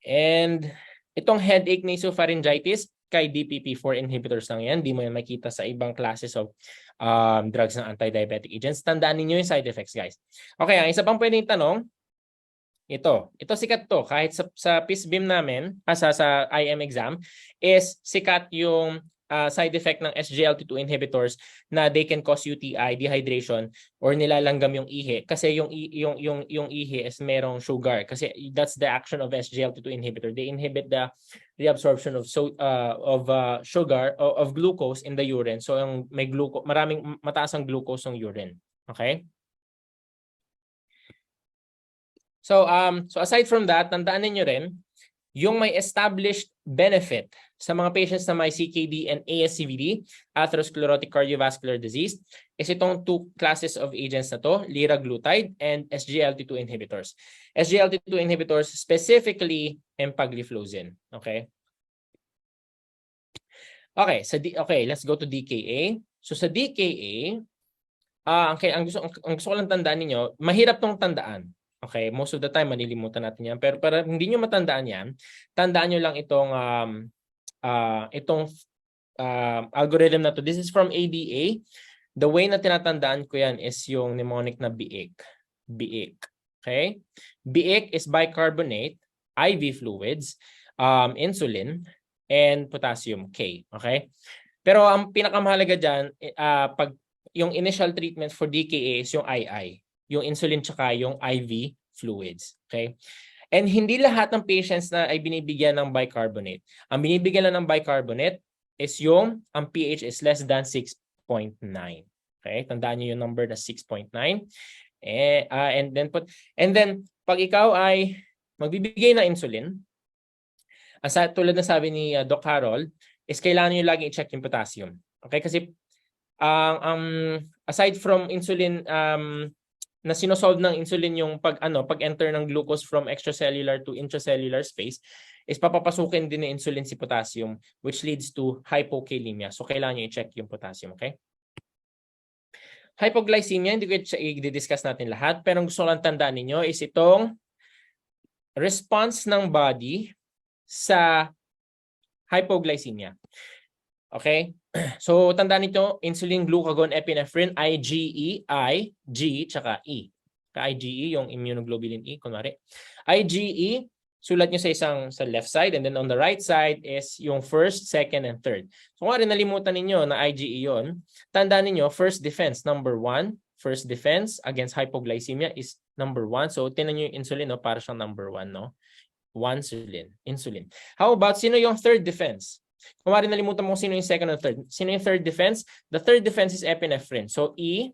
And itong headache nasopharyngitis, kay DPP-4 inhibitors lang yan. Di mo yan makita sa ibang classes of drugs ng anti-diabetic agents. Tandaan niyo yung side effects, guys. Okay, ang isa pang pwedeng tanong, ito sikat to. Kahit sa PISBIM namin, sa IM exam, is sikat yung side effect ng SGLT2 inhibitors na they can cause UTI, dehydration, or nilalanggam yung ihi. Kasi yung ihi is merong sugar. Kasi that's the action of SGLT2 inhibitor. They inhibit the reabsorption of sugar, of glucose in the urine. So yung may glucose, maraming mataas ang glucose ng urine. Okay? So aside from that, tandaan niyo rin yung may established benefit sa mga patients na may CKD and ASCVD, atherosclerotic cardiovascular disease, is itong two classes of agents na to, liraglutide and SGLT2 inhibitors. SGLT2 inhibitors, specifically empagliflozin. Okay? Okay, let's go to DKA. So sa DKA, ang gusto ko lang tandaan ninyo, mahirap tong tandaan. Okay, most of the time malilimutan natin yan. Pero para hindi nyo matandaan yan, tandaan nyo lang itong algorithm na to. This is from ADA. The way na tinatandaan ko yan is yung mnemonic na BIC. BIC. Okay? BIC is bicarbonate, IV fluids, insulin, and potassium K. Okay? Pero ang pinakamahalaga dyan, pag yung initial treatment for DKA is yung II. Yung insulin tsaka yung IV fluids. Okay? And hindi lahat ng patients na ay binibigyan ng bicarbonate. Ang binibigyan lang ng bicarbonate is yung ang pH is less than 6.9. Okay? Tandaan niyo yung number na 6.9. And then pag ikaw ay magbibigay ng insulin, tulad na sabi ni Doc Harold, is kailangan niyo lagi i-check yung potassium. Okay? Kasi aside from insulin na sinosolve ng insulin yung pag-enter ng glucose from extracellular to intracellular space, is papapasukin din ng insulin si potassium, which leads to hypokalemia. So kailangan nyo i-check yung potassium, okay? Hypoglycemia, hindi ko i-discuss natin lahat, pero ang gusto lang tandaan ninyo is itong response ng body sa hypoglycemia. Okay? So, tandaan nito, insulin, glucagon, epinephrine, IgE, I, G, tsaka E. IgE, yung immunoglobulin E, kunwari. IgE, sulat nyo sa left side, and then on the right side is yung first, second, and third. So, kung nalimutan ninyo na IgE yon, tandaan ninyo, first defense, number 1. First defense against hypoglycemia is number 1. So, tinan nyo yung insulin, no? Para siyang number 1, no? Insulin. How about, sino yung third defense? Kung maaari nalimutan mo sino yung second and third. Sino yung third defense? The third defense is epinephrine. So E,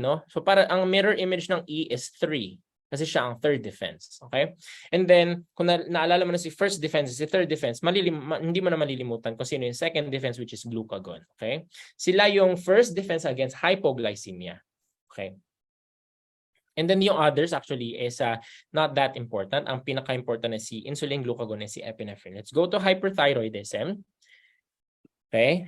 no? So para ang mirror image ng E is 3 kasi siya ang third defense. Okay? And then, kung naalala mo na si first defense, si third defense, hindi mo na malilimutan kung sino yung second defense, which is glucagon. Okay? Sila yung first defense against hypoglycemia. Okay? And then yung others actually is not that important. Ang pinaka-important is si insulin, glucagon, and si epinephrine. Let's go to hyperthyroidism. Okay.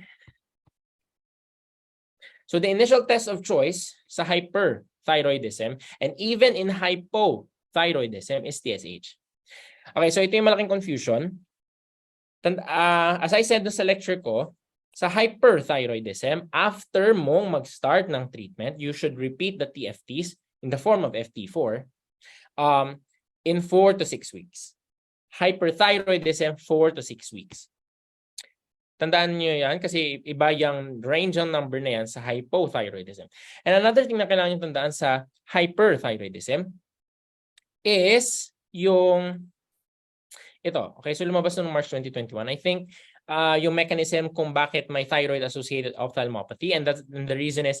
So the initial test of choice sa hyperthyroidism and even in hypothyroidism is TSH. Okay, so ito yung malaking confusion. As I said sa lecture ko, sa hyperthyroidism, after mong mag-start ng treatment, you should repeat the TFTs in the form of FT4. in 4 to 6 weeks. Hyperthyroidism, 4 to 6 weeks. Tandaan niyo yan kasi iba yung range ng number na yan sa hypothyroidism. And another thing na kailangan nyo tandaan sa hyperthyroidism is yung ito. Okay, so lumabas noong March 2021. I think yung mechanism kung bakit may thyroid-associated ophthalmopathy, and the reason is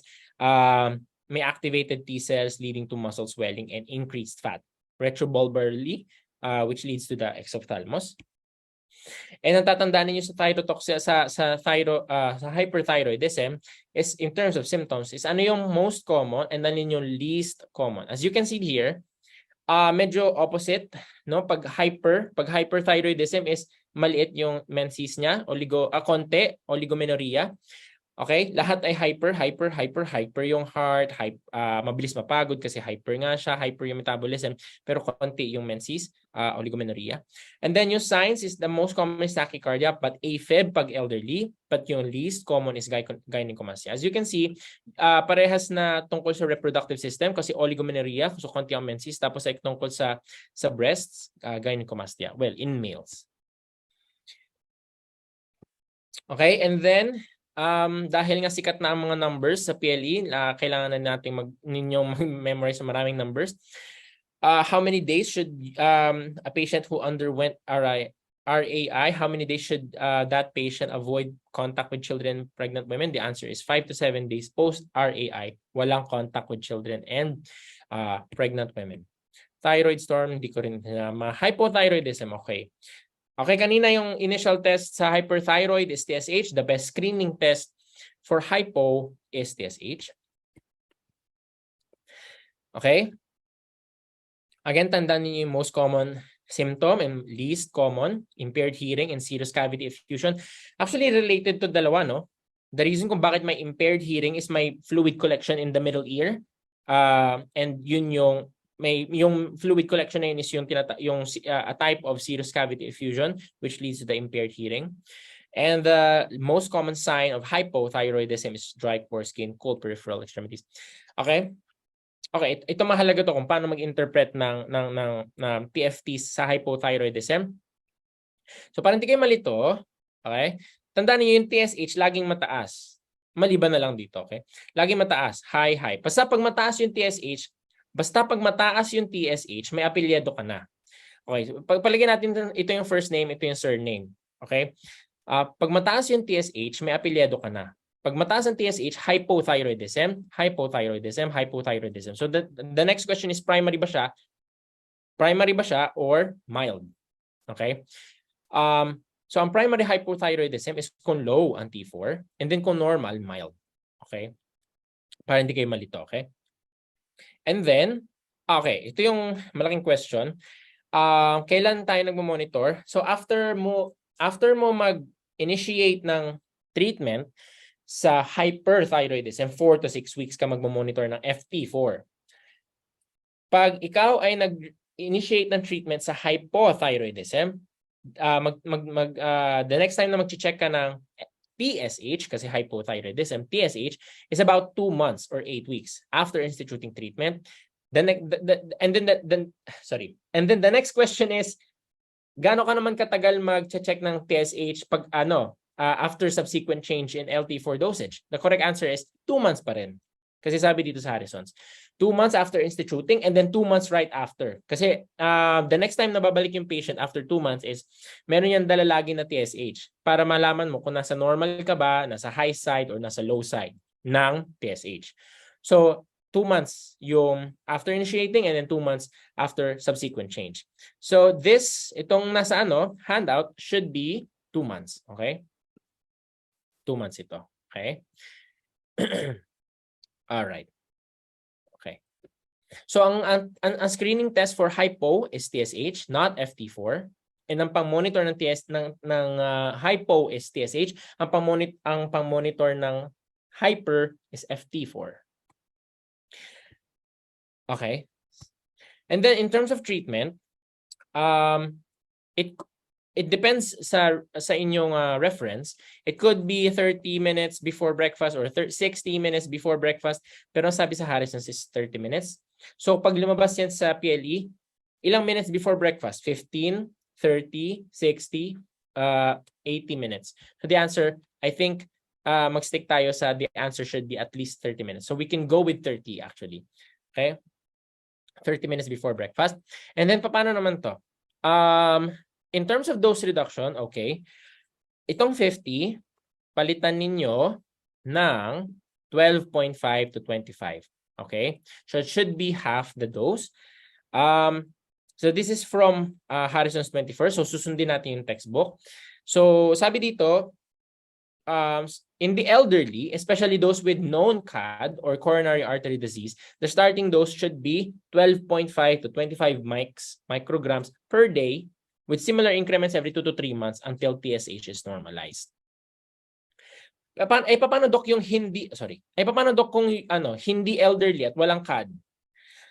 may activated T cells leading to muscle swelling and increased fat retrobulbarly, which leads to the exophthalmos. And ang tatandaan niyo sa sa hyperthyroidism is in terms of symptoms is ano yung most common and ano yung least common. As you can see here, medyo opposite, no? Pag hyperthyroidism is maliit yung menses niya, konti, oligomenorrhea. Okay? Lahat ay hyper yung heart, mabilis mapagod kasi hyper nga siya, hyper yung metabolism, pero konti yung menses, oligomenorrhea. And then yung signs is the most common is tachycardia, but AFib pag elderly, but yung least common is gynecomastia. As you can see, parehas na tungkol sa reproductive system kasi oligomenorrhea, so konti ang menses, tapos ay tungkol sa breasts, gynecomastia. Well, in males. Okay, and then dahil nga sikat na ang mga numbers sa PLE, kailangan na natin ninyong memorize maraming numbers. How many days should a patient who underwent RAI, how many days should that patient avoid contact with children, pregnant women? The answer is 5 to 7 days post-RAI. Walang contact with children and pregnant women. Thyroid storm, hindi ko rin hypothyroidism, okay. Okay, kanina yung initial test sa hyperthyroid is TSH. The best screening test for hypo is TSH. Okay? Again, tandaan niyo yung most common symptom and least common, impaired hearing and serous cavity effusion. Actually, related to dalawa, no? The reason kung bakit may impaired hearing is may fluid collection in the middle ear. And yun yung fluid collection na yun is a type of serous cavity effusion which leads to the impaired hearing. And the most common sign of hypothyroidism is dry, poor skin, cold peripheral extremities. Okay? Okay, ito mahalaga to kung paano mag-interpret ng PFTs sa hypothyroidism. So para hindi kayo malito, okay? Tandaan niyo yung TSH laging mataas. Maliban na lang dito, okay? Laging mataas, high. Basta pag mataas yung TSH, may apelyido ka na. Okay, pagpalagyan natin ito yung first name, ito yung surname. Okay? Pag mataas yung TSH, may apelyido ka na. Pag mataas ang TSH, hypothyroidism. So the next question is primary ba siya? Primary ba siya or mild? Okay? So ang primary hypothyroidism is kung low ang T4 and then kung normal, mild. Okay? Para hindi kayo malito, okay? And then, okay, ito yung malaking question. Kailan tayo nagmo-monitor? So after mo mag-initiate ng treatment sa hyperthyroidism, 4 to 6 weeks ka magmo-monitor ng FT4. Pag ikaw ay nag-initiate ng treatment sa hypothyroidism, the next time na mag-check ka ng TSH, kasi hypothyroidism, TSH is about 2 months or 8 weeks after instituting treatment. And then the next question is, gaano ka naman katagal mag-check ng TSH pag after subsequent change in LT4 dosage? The correct answer is 2 months pa rin. Kasi sabi dito sa Harrison's, 2 months after instituting and then 2 months right after. Kasi the next time na babalik yung patient after 2 months is meron yan dala lagi na TSH para malaman mo kung nasa normal ka ba, nasa high side or nasa low side ng TSH. So 2 months yung after initiating and then 2 months after subsequent change. So itong nasa handout should be 2 months. Okay? 2 months ito. Okay? All right. Okay. So ang screening test for hypo is TSH, not FT4. And ang pang-monitor ng hypo is TSH. Ang pang-monitor ng hyper is FT4. Okay. And then in terms of treatment, it depends sa inyong reference. It could be 30 minutes before breakfast or 60 minutes before breakfast. Pero sabi sa Harrison's is 30 minutes. So pag lumabas yan sa PLE, Ilang minutes before breakfast? 15, 30, 60, 80 minutes. So the answer, I think, mag-stick tayo sa the answer should be at least 30 minutes. So we can go with 30 actually. Okay? 30 minutes before breakfast. And then, paano naman to? In terms of dose reduction, okay, itong 50, palitan ninyo ng 12.5 to 25. Okay? So it should be half the dose. So this is from Harrison's 21st. So susundin natin yung textbook. So sabi dito, in the elderly, especially those with known CAD or coronary artery disease, the starting dose should be 12.5 to 25 micrograms per day with similar increments every 2 to 3 months until TSH is normalized. Paano dok yung paano dok kung hindi elderly at walang CAD?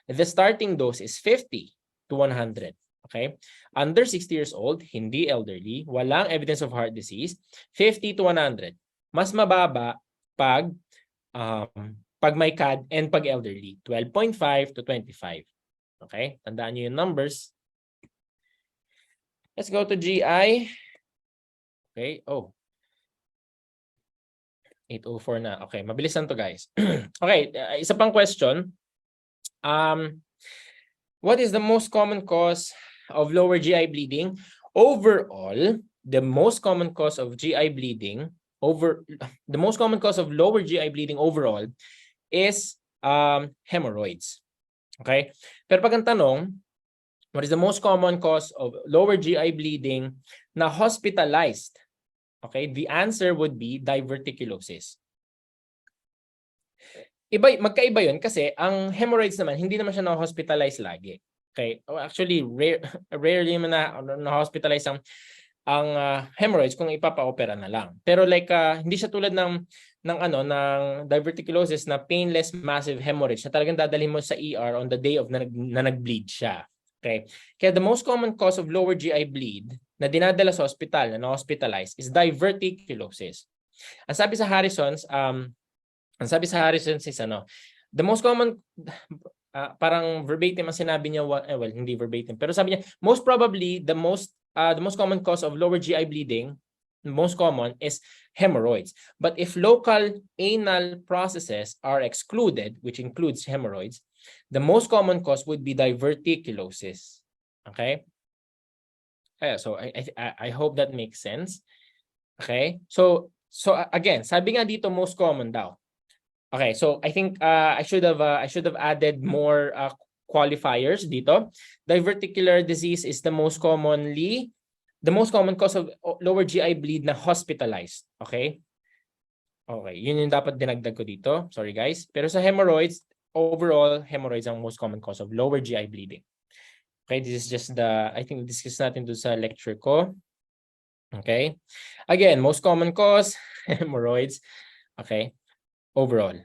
The starting dose is 50 to 100. Okay? Under 60 years old, hindi elderly, walang evidence of heart disease, 50 to 100. Mas mababa pag may CAD and pag elderly, 12.5 to 25. Okay? Tandaan niyo yung numbers. Let's go to GI. Okay. 8:04 na. Okay, mabilis lang to, guys. Okay, isa pang question. What is the most common cause of lower GI bleeding? Overall, the most common cause of GI bleeding lower GI bleeding overall is hemorrhoids. Okay? Pero pag ang tanong, what is the most common cause of lower GI bleeding na hospitalized? Okay, the answer would be diverticulosis. Magkaiba yun kasi ang hemorrhoids naman, hindi naman siya na-hospitalize lagi. Okay, actually, rarely naman na-hospitalize ang hemorrhoids kung ipapa-opera na lang. Pero like, hindi siya tulad ng diverticulosis na painless massive hemorrhage na talagang dadalhin mo sa ER on the day of na nag-bleed siya. Okay, kaya the most common cause of lower GI bleed na dinadala sa hospital, na na-hospitalize, is diverticulosis. Ang sabi sa Harrison's is the most common, parang verbatim ang sinabi niya, well, hindi verbatim, pero sabi niya, most probably, the most common cause of lower GI bleeding, most common, is hemorrhoids. But if local anal processes are excluded, which includes hemorrhoids, the most common cause would be diverticulosis. Okay? So I hope that makes sense. Okay? So again, sabi nga dito most common daw. Okay, so I think I should have added more qualifiers dito. Diverticular disease is the most common cause of lower GI bleed na hospitalized. Okay? Okay, yun yung dapat dinagdag ko dito. Sorry guys. Pero sa hemorrhoids, overall, hemorrhoids ang most common cause of lower GI bleeding. Okay, this is just I think discuss natin doon sa lecture ko. Okay. Again, most common cause, hemorrhoids. Okay, overall.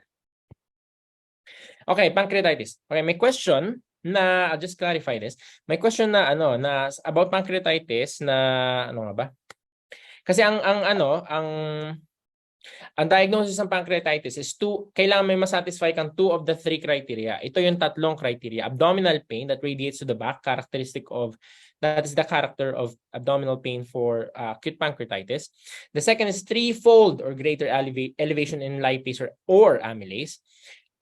Okay, pancreatitis. Okay, may question na, I'll just clarify this. May question na about pancreatitis na ano nga ba? Kasi ang diagnosis ng pancreatitis is kailangan may masatisfy kang 2 of the 3 criteria. Ito yung tatlong criteria. Abdominal pain that radiates to the back, that is the character of abdominal pain for acute pancreatitis. The second is 3-fold or greater elevation in lipase or amylase.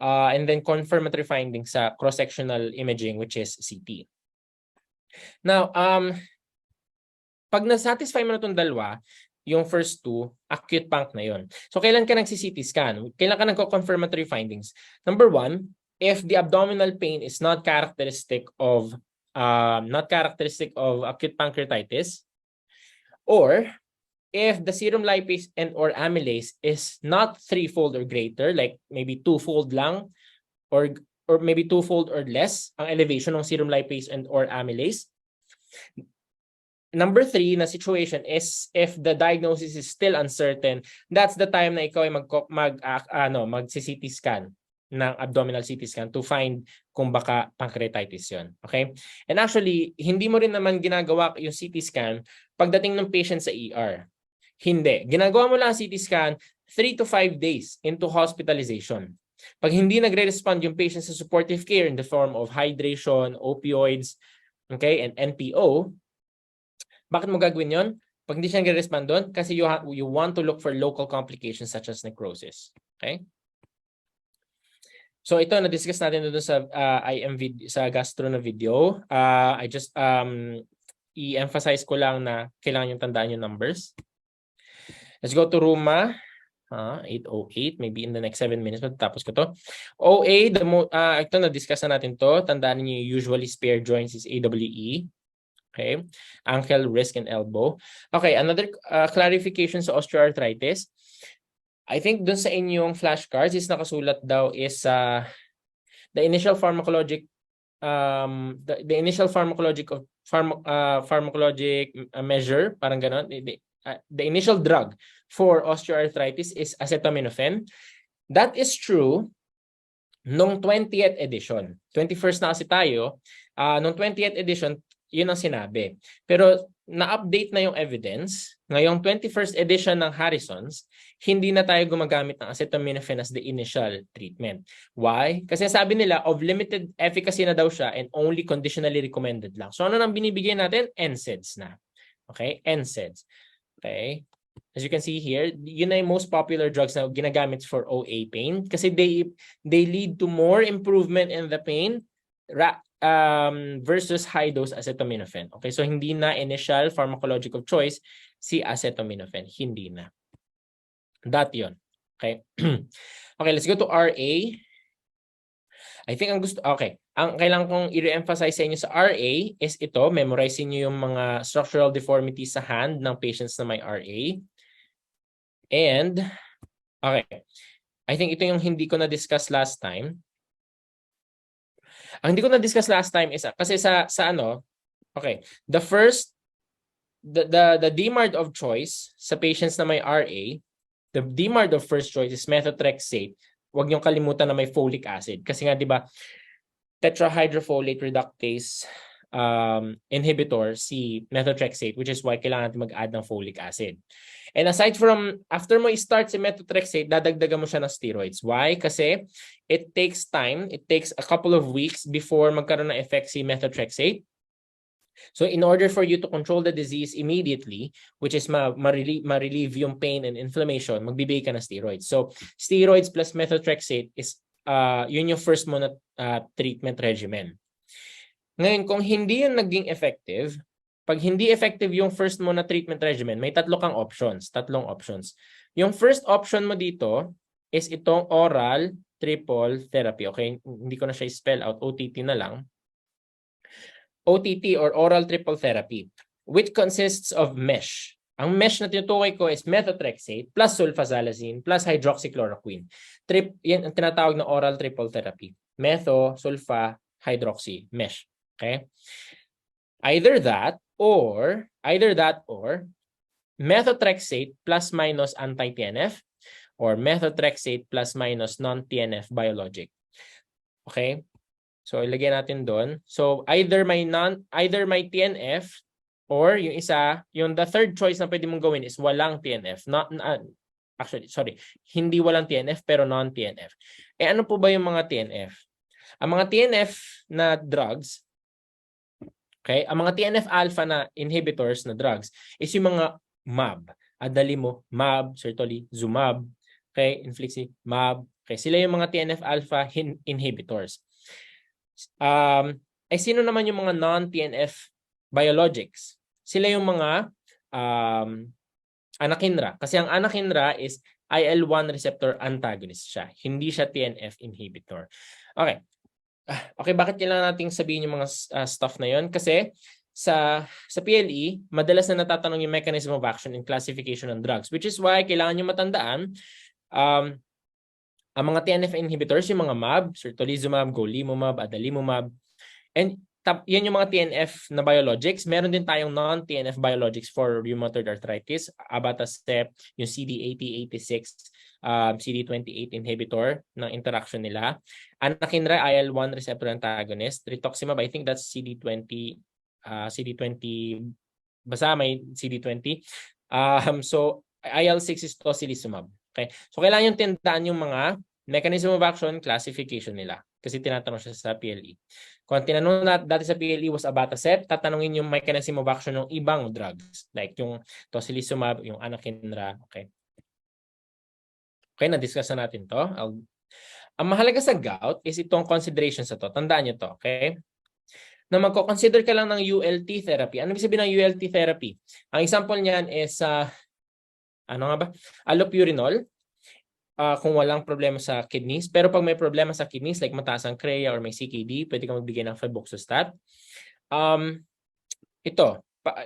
And then confirmatory findings sa cross-sectional imaging, which is CT. Now, pag nasatisfy mo na itong dalawa, yung first 2, acute panc na yon. So, kailan ka nagsi-CT scan? Kailan ka nagko-confirmatory findings? Number 1, if the abdominal pain is not characteristic of acute pancreatitis, or if the serum lipase and or amylase is not 3-fold or greater, like maybe 2-fold lang, or maybe 2-fold or less ang elevation ng serum lipase and or amylase. Number 3 na situation is if the diagnosis is still uncertain, that's the time na ikaw ay mag-CT scan ng abdominal CT scan to find kung baka pancreatitis yon. Okay? And actually, hindi mo rin naman ginagawa yung CT scan pagdating ng patient sa ER. Hindi. Ginagawa mo lang CT scan 3 to 5 days into hospitalization. Pag hindi nagre-respond yung patient sa supportive care in the form of hydration, opioids, okay, and NPO, bakit mo gagawin yon? Pag hindi siya nag-respond doon, kasi you want to look for local complications such as necrosis. Okay? So ito, na-discuss natin doon sa sa gastro na video. I just i-emphasize ko lang na kailangan yung tandaan yung numbers. Let's go to Ruma. 8:08, maybe in the next 7 minutes matapos ko to. OA, ito na-discuss na natin to. Tandaan niyo usually spare joints is AWE. Okay, ankle, wrist, and elbow. Okay, another clarification sa osteoarthritis. I think dun sa inyong flashcards is nakasulat daw is the initial pharmacologic the initial pharmacologic measure, parang ganon. The initial drug for osteoarthritis is acetaminophen. That is true nung 20th edition. 21st na kasi tayo. Nung 20th edition, yun ang sinabi. Pero na-update na yung evidence. Ngayong 21st edition ng Harrison's, hindi na tayo gumagamit ng acetaminophen as the initial treatment. Why? Kasi sabi nila, of limited efficacy na daw siya and only conditionally recommended lang. So ano nang binibigay natin? NSAIDs na. Okay? NSAIDs. Okay? As you can see here, yun na yung most popular drugs na ginagamit for OA pain kasi they lead to more improvement in the pain versus high-dose acetaminophen. Okay, so hindi na initial pharmacological choice si acetaminophen. Hindi na. That yun. Okay. Okay, let's go to RA. I think ang kailangan kong i-re-emphasize sa inyo sa RA is ito, memorize niyo yung mga structural deformities sa hand ng patients na may RA. And, okay, I think ito yung hindi ko na-discuss last time. Ang hindi ko na-discuss last time is kasi sa okay, the DMARD of choice sa patients na may RA, the DMARD of first choice is methotrexate. Huwag niyong kalimutan na may folic acid kasi nga 'di ba tetrahydrofolate reductase inhibitor si methotrexate, which is why kailangan natin mag-add ng folic acid. And aside from, after mo i-start si methotrexate, dadagdagan mo siya ng steroids. Why? Kasi it takes time, it takes a couple of weeks before magkaroon ng effect si methotrexate. So in order for you to control the disease immediately, which is ma-relieve yung pain and inflammation, magbibigay ka ng steroids. So steroids plus methotrexate is yun yung first mo na treatment regimen. Ngayon, kung hindi yun naging effective, pag hindi effective yung first mo na treatment regimen, may tatlong options. Yung first option mo dito is itong oral triple therapy. Okay, hindi ko na siya spell out, OTT na lang. OTT or oral triple therapy, which consists of mesh. Ang mesh na tinutukoy ko is methotrexate plus sulfasalazine plus hydroxychloroquine. Yan ang tinatawag na oral triple therapy. Metho, sulfa, hydroxy, mesh. Okay? Either that or methotrexate plus minus anti-TNF or methotrexate plus minus non-TNF biologic. Okay? So ilagay natin doon. So either may TNF or yung isa, yung the third choice na pwede mong gawin is walang TNF. Hindi walang TNF pero non-TNF. Ano po ba yung mga TNF? Ang mga TNF na drugs, okay, ang mga TNF-alpha na inhibitors na drugs is yung mga MAB. Adalimumab, certolizumab, okay, infliximab. Okay, sila yung mga TNF-alpha inhibitors. Sino naman yung mga non-TNF biologics? Sila yung mga anakinra. Kasi ang anakinra is IL-1 receptor antagonist siya. Hindi siya TNF inhibitor. Okay. Okay, bakit kailangan nating sabihin yung mga stuff na yon? Kasi sa PLE, madalas na natatanong yung mechanism of action and classification ng drugs, which is why kailangan nyo matandaan ang mga TNF inhibitors, yung mga MAB, certolizumab, golimumab, adalimumab, and yan yung mga TNF na biologics. Meron din tayong non-TNF biologics for rheumatoid arthritis, abatacept, yung CD80-86, CD28 inhibitor ng interaction nila. Anakinra, IL-1 receptor antagonist. Rituximab, I think that's CD20, basta may CD20. So IL-6 is tocilizumab. Okay? So kailangan yung tandaan yung mga mechanism of action, classification nila. kasi tinatanong siya sa PLE. Kung ang tinanong dati sa PLE was abatacept, tatanungin yung mechanism of action ng ibang drugs. Like yung tocilizumab, yung anakinra. Okay. Okay, na-discuss na natin to. Ang mahalaga sa gout is itong considerations na to. Tandaan nyo to, okay? Na magko-consider ka lang ng ULT therapy. Ano ibig sabihin ng ULT therapy? Ang example niyan is, ano nga ba? Allopurinol. Kung walang problema sa kidneys. Pero pag may problema sa kidneys, like mataas ang CREA or may CKD, pwede kang magbigay ng febuxostat.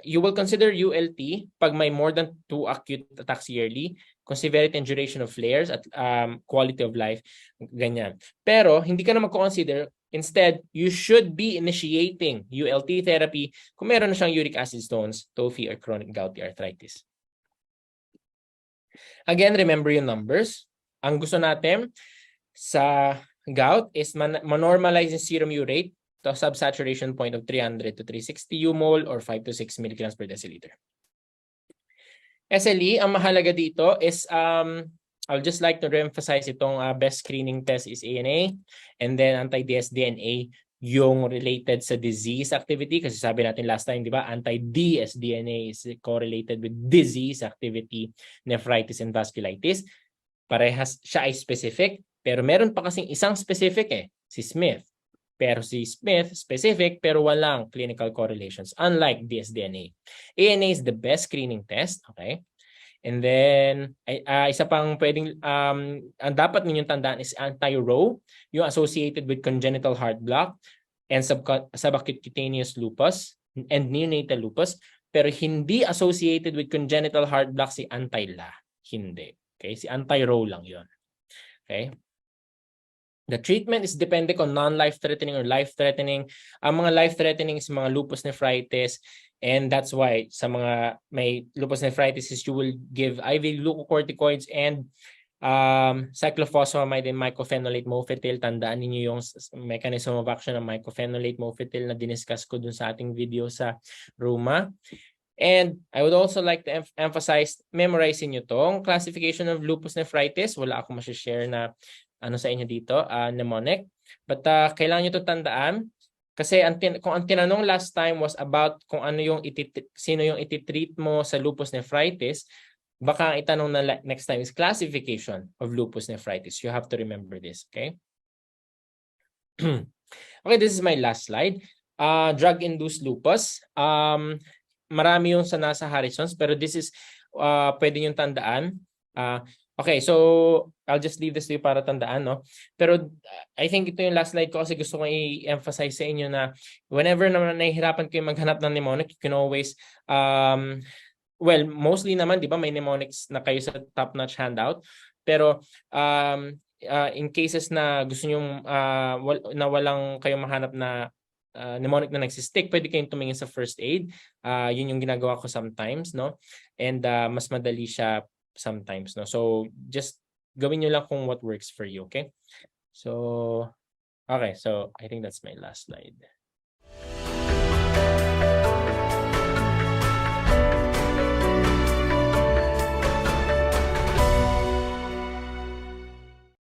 You will consider ULT pag may more than 2 acute attacks yearly, kung severity and duration of flares at quality of life, ganyan. Pero hindi ka na magko-consider. Instead, you should be initiating ULT therapy kung meron na siyang uric acid stones, TOFI, or chronic gouty arthritis. Again, remember yung numbers. Ang gusto natin sa gout is manormalize yung serum urate to a subsaturation point of 300 to 360 umol or 5 to 6 milligrams per deciliter. SLE, ang mahalaga dito is, I'll just like to reemphasize itong best screening test is ANA, and then anti-dsDNA yung related sa disease activity, kasi sabi natin last time, di ba, anti-dsDNA is correlated with disease activity, nephritis, and vasculitis. Parehas siya ay specific, pero meron pa kasing isang specific si Smith. Pero si Smith, specific, pero walang clinical correlations, unlike dsDNA. ANA is the best screening test, okay? And then, isa pang pwedeng, ang dapat ninyong tandaan is anti-Ro, yung associated with congenital heart block and subacute cutaneous lupus and neonatal lupus, pero hindi associated with congenital heart block si anti-La. Hindi. Okay? Si anti-Ro lang yon. Okay? The treatment is dependent on non-life-threatening or life-threatening. Ang mga life-threatening is mga lupus nephritis, and that's why sa mga may lupus nephritis is you will give IV glucocorticoids and cyclophosphamide and mycophenolate mofetil. Tandaan niyo yung mechanism of action ng mycophenolate mofetil na diniscuss ko dun sa ating video sa Roma. And I would also like to emphasize, memorize niyo tong classification of lupus nephritis. Wala akong ma-share na ano sa inyo dito, mnemonic. But kailangan nyo ito tandaan kasi kung ang tinanong last time was about kung ano yung sino yung ititreat mo sa lupus nephritis, baka ang itanong na next time is classification of lupus nephritis. You have to remember this, okay? Okay, this is my last slide. Drug-induced lupus. Marami yung sa nasa Harrison's, pero this is pwede yung tandaan. Okay, so I'll just leave this to you para tandaan, no? Pero I think ito yung last slide ko kasi gusto kong i-emphasize sa inyo na whenever naman nahihirapan kayo maghanap ng mnemonic, you can always, well, mostly naman, di ba, may mnemonics na kayo sa top-notch handout. Pero in cases na gusto nyo na walang kayong mahanap na mnemonic na nagsistick, pwede kayong tumingin sa first aid. Yun yung ginagawa ko sometimes, no? And mas madali siya sometimes, no? So just gawin nyo lang kung what works for you, okay? So okay, so I think that's my last slide.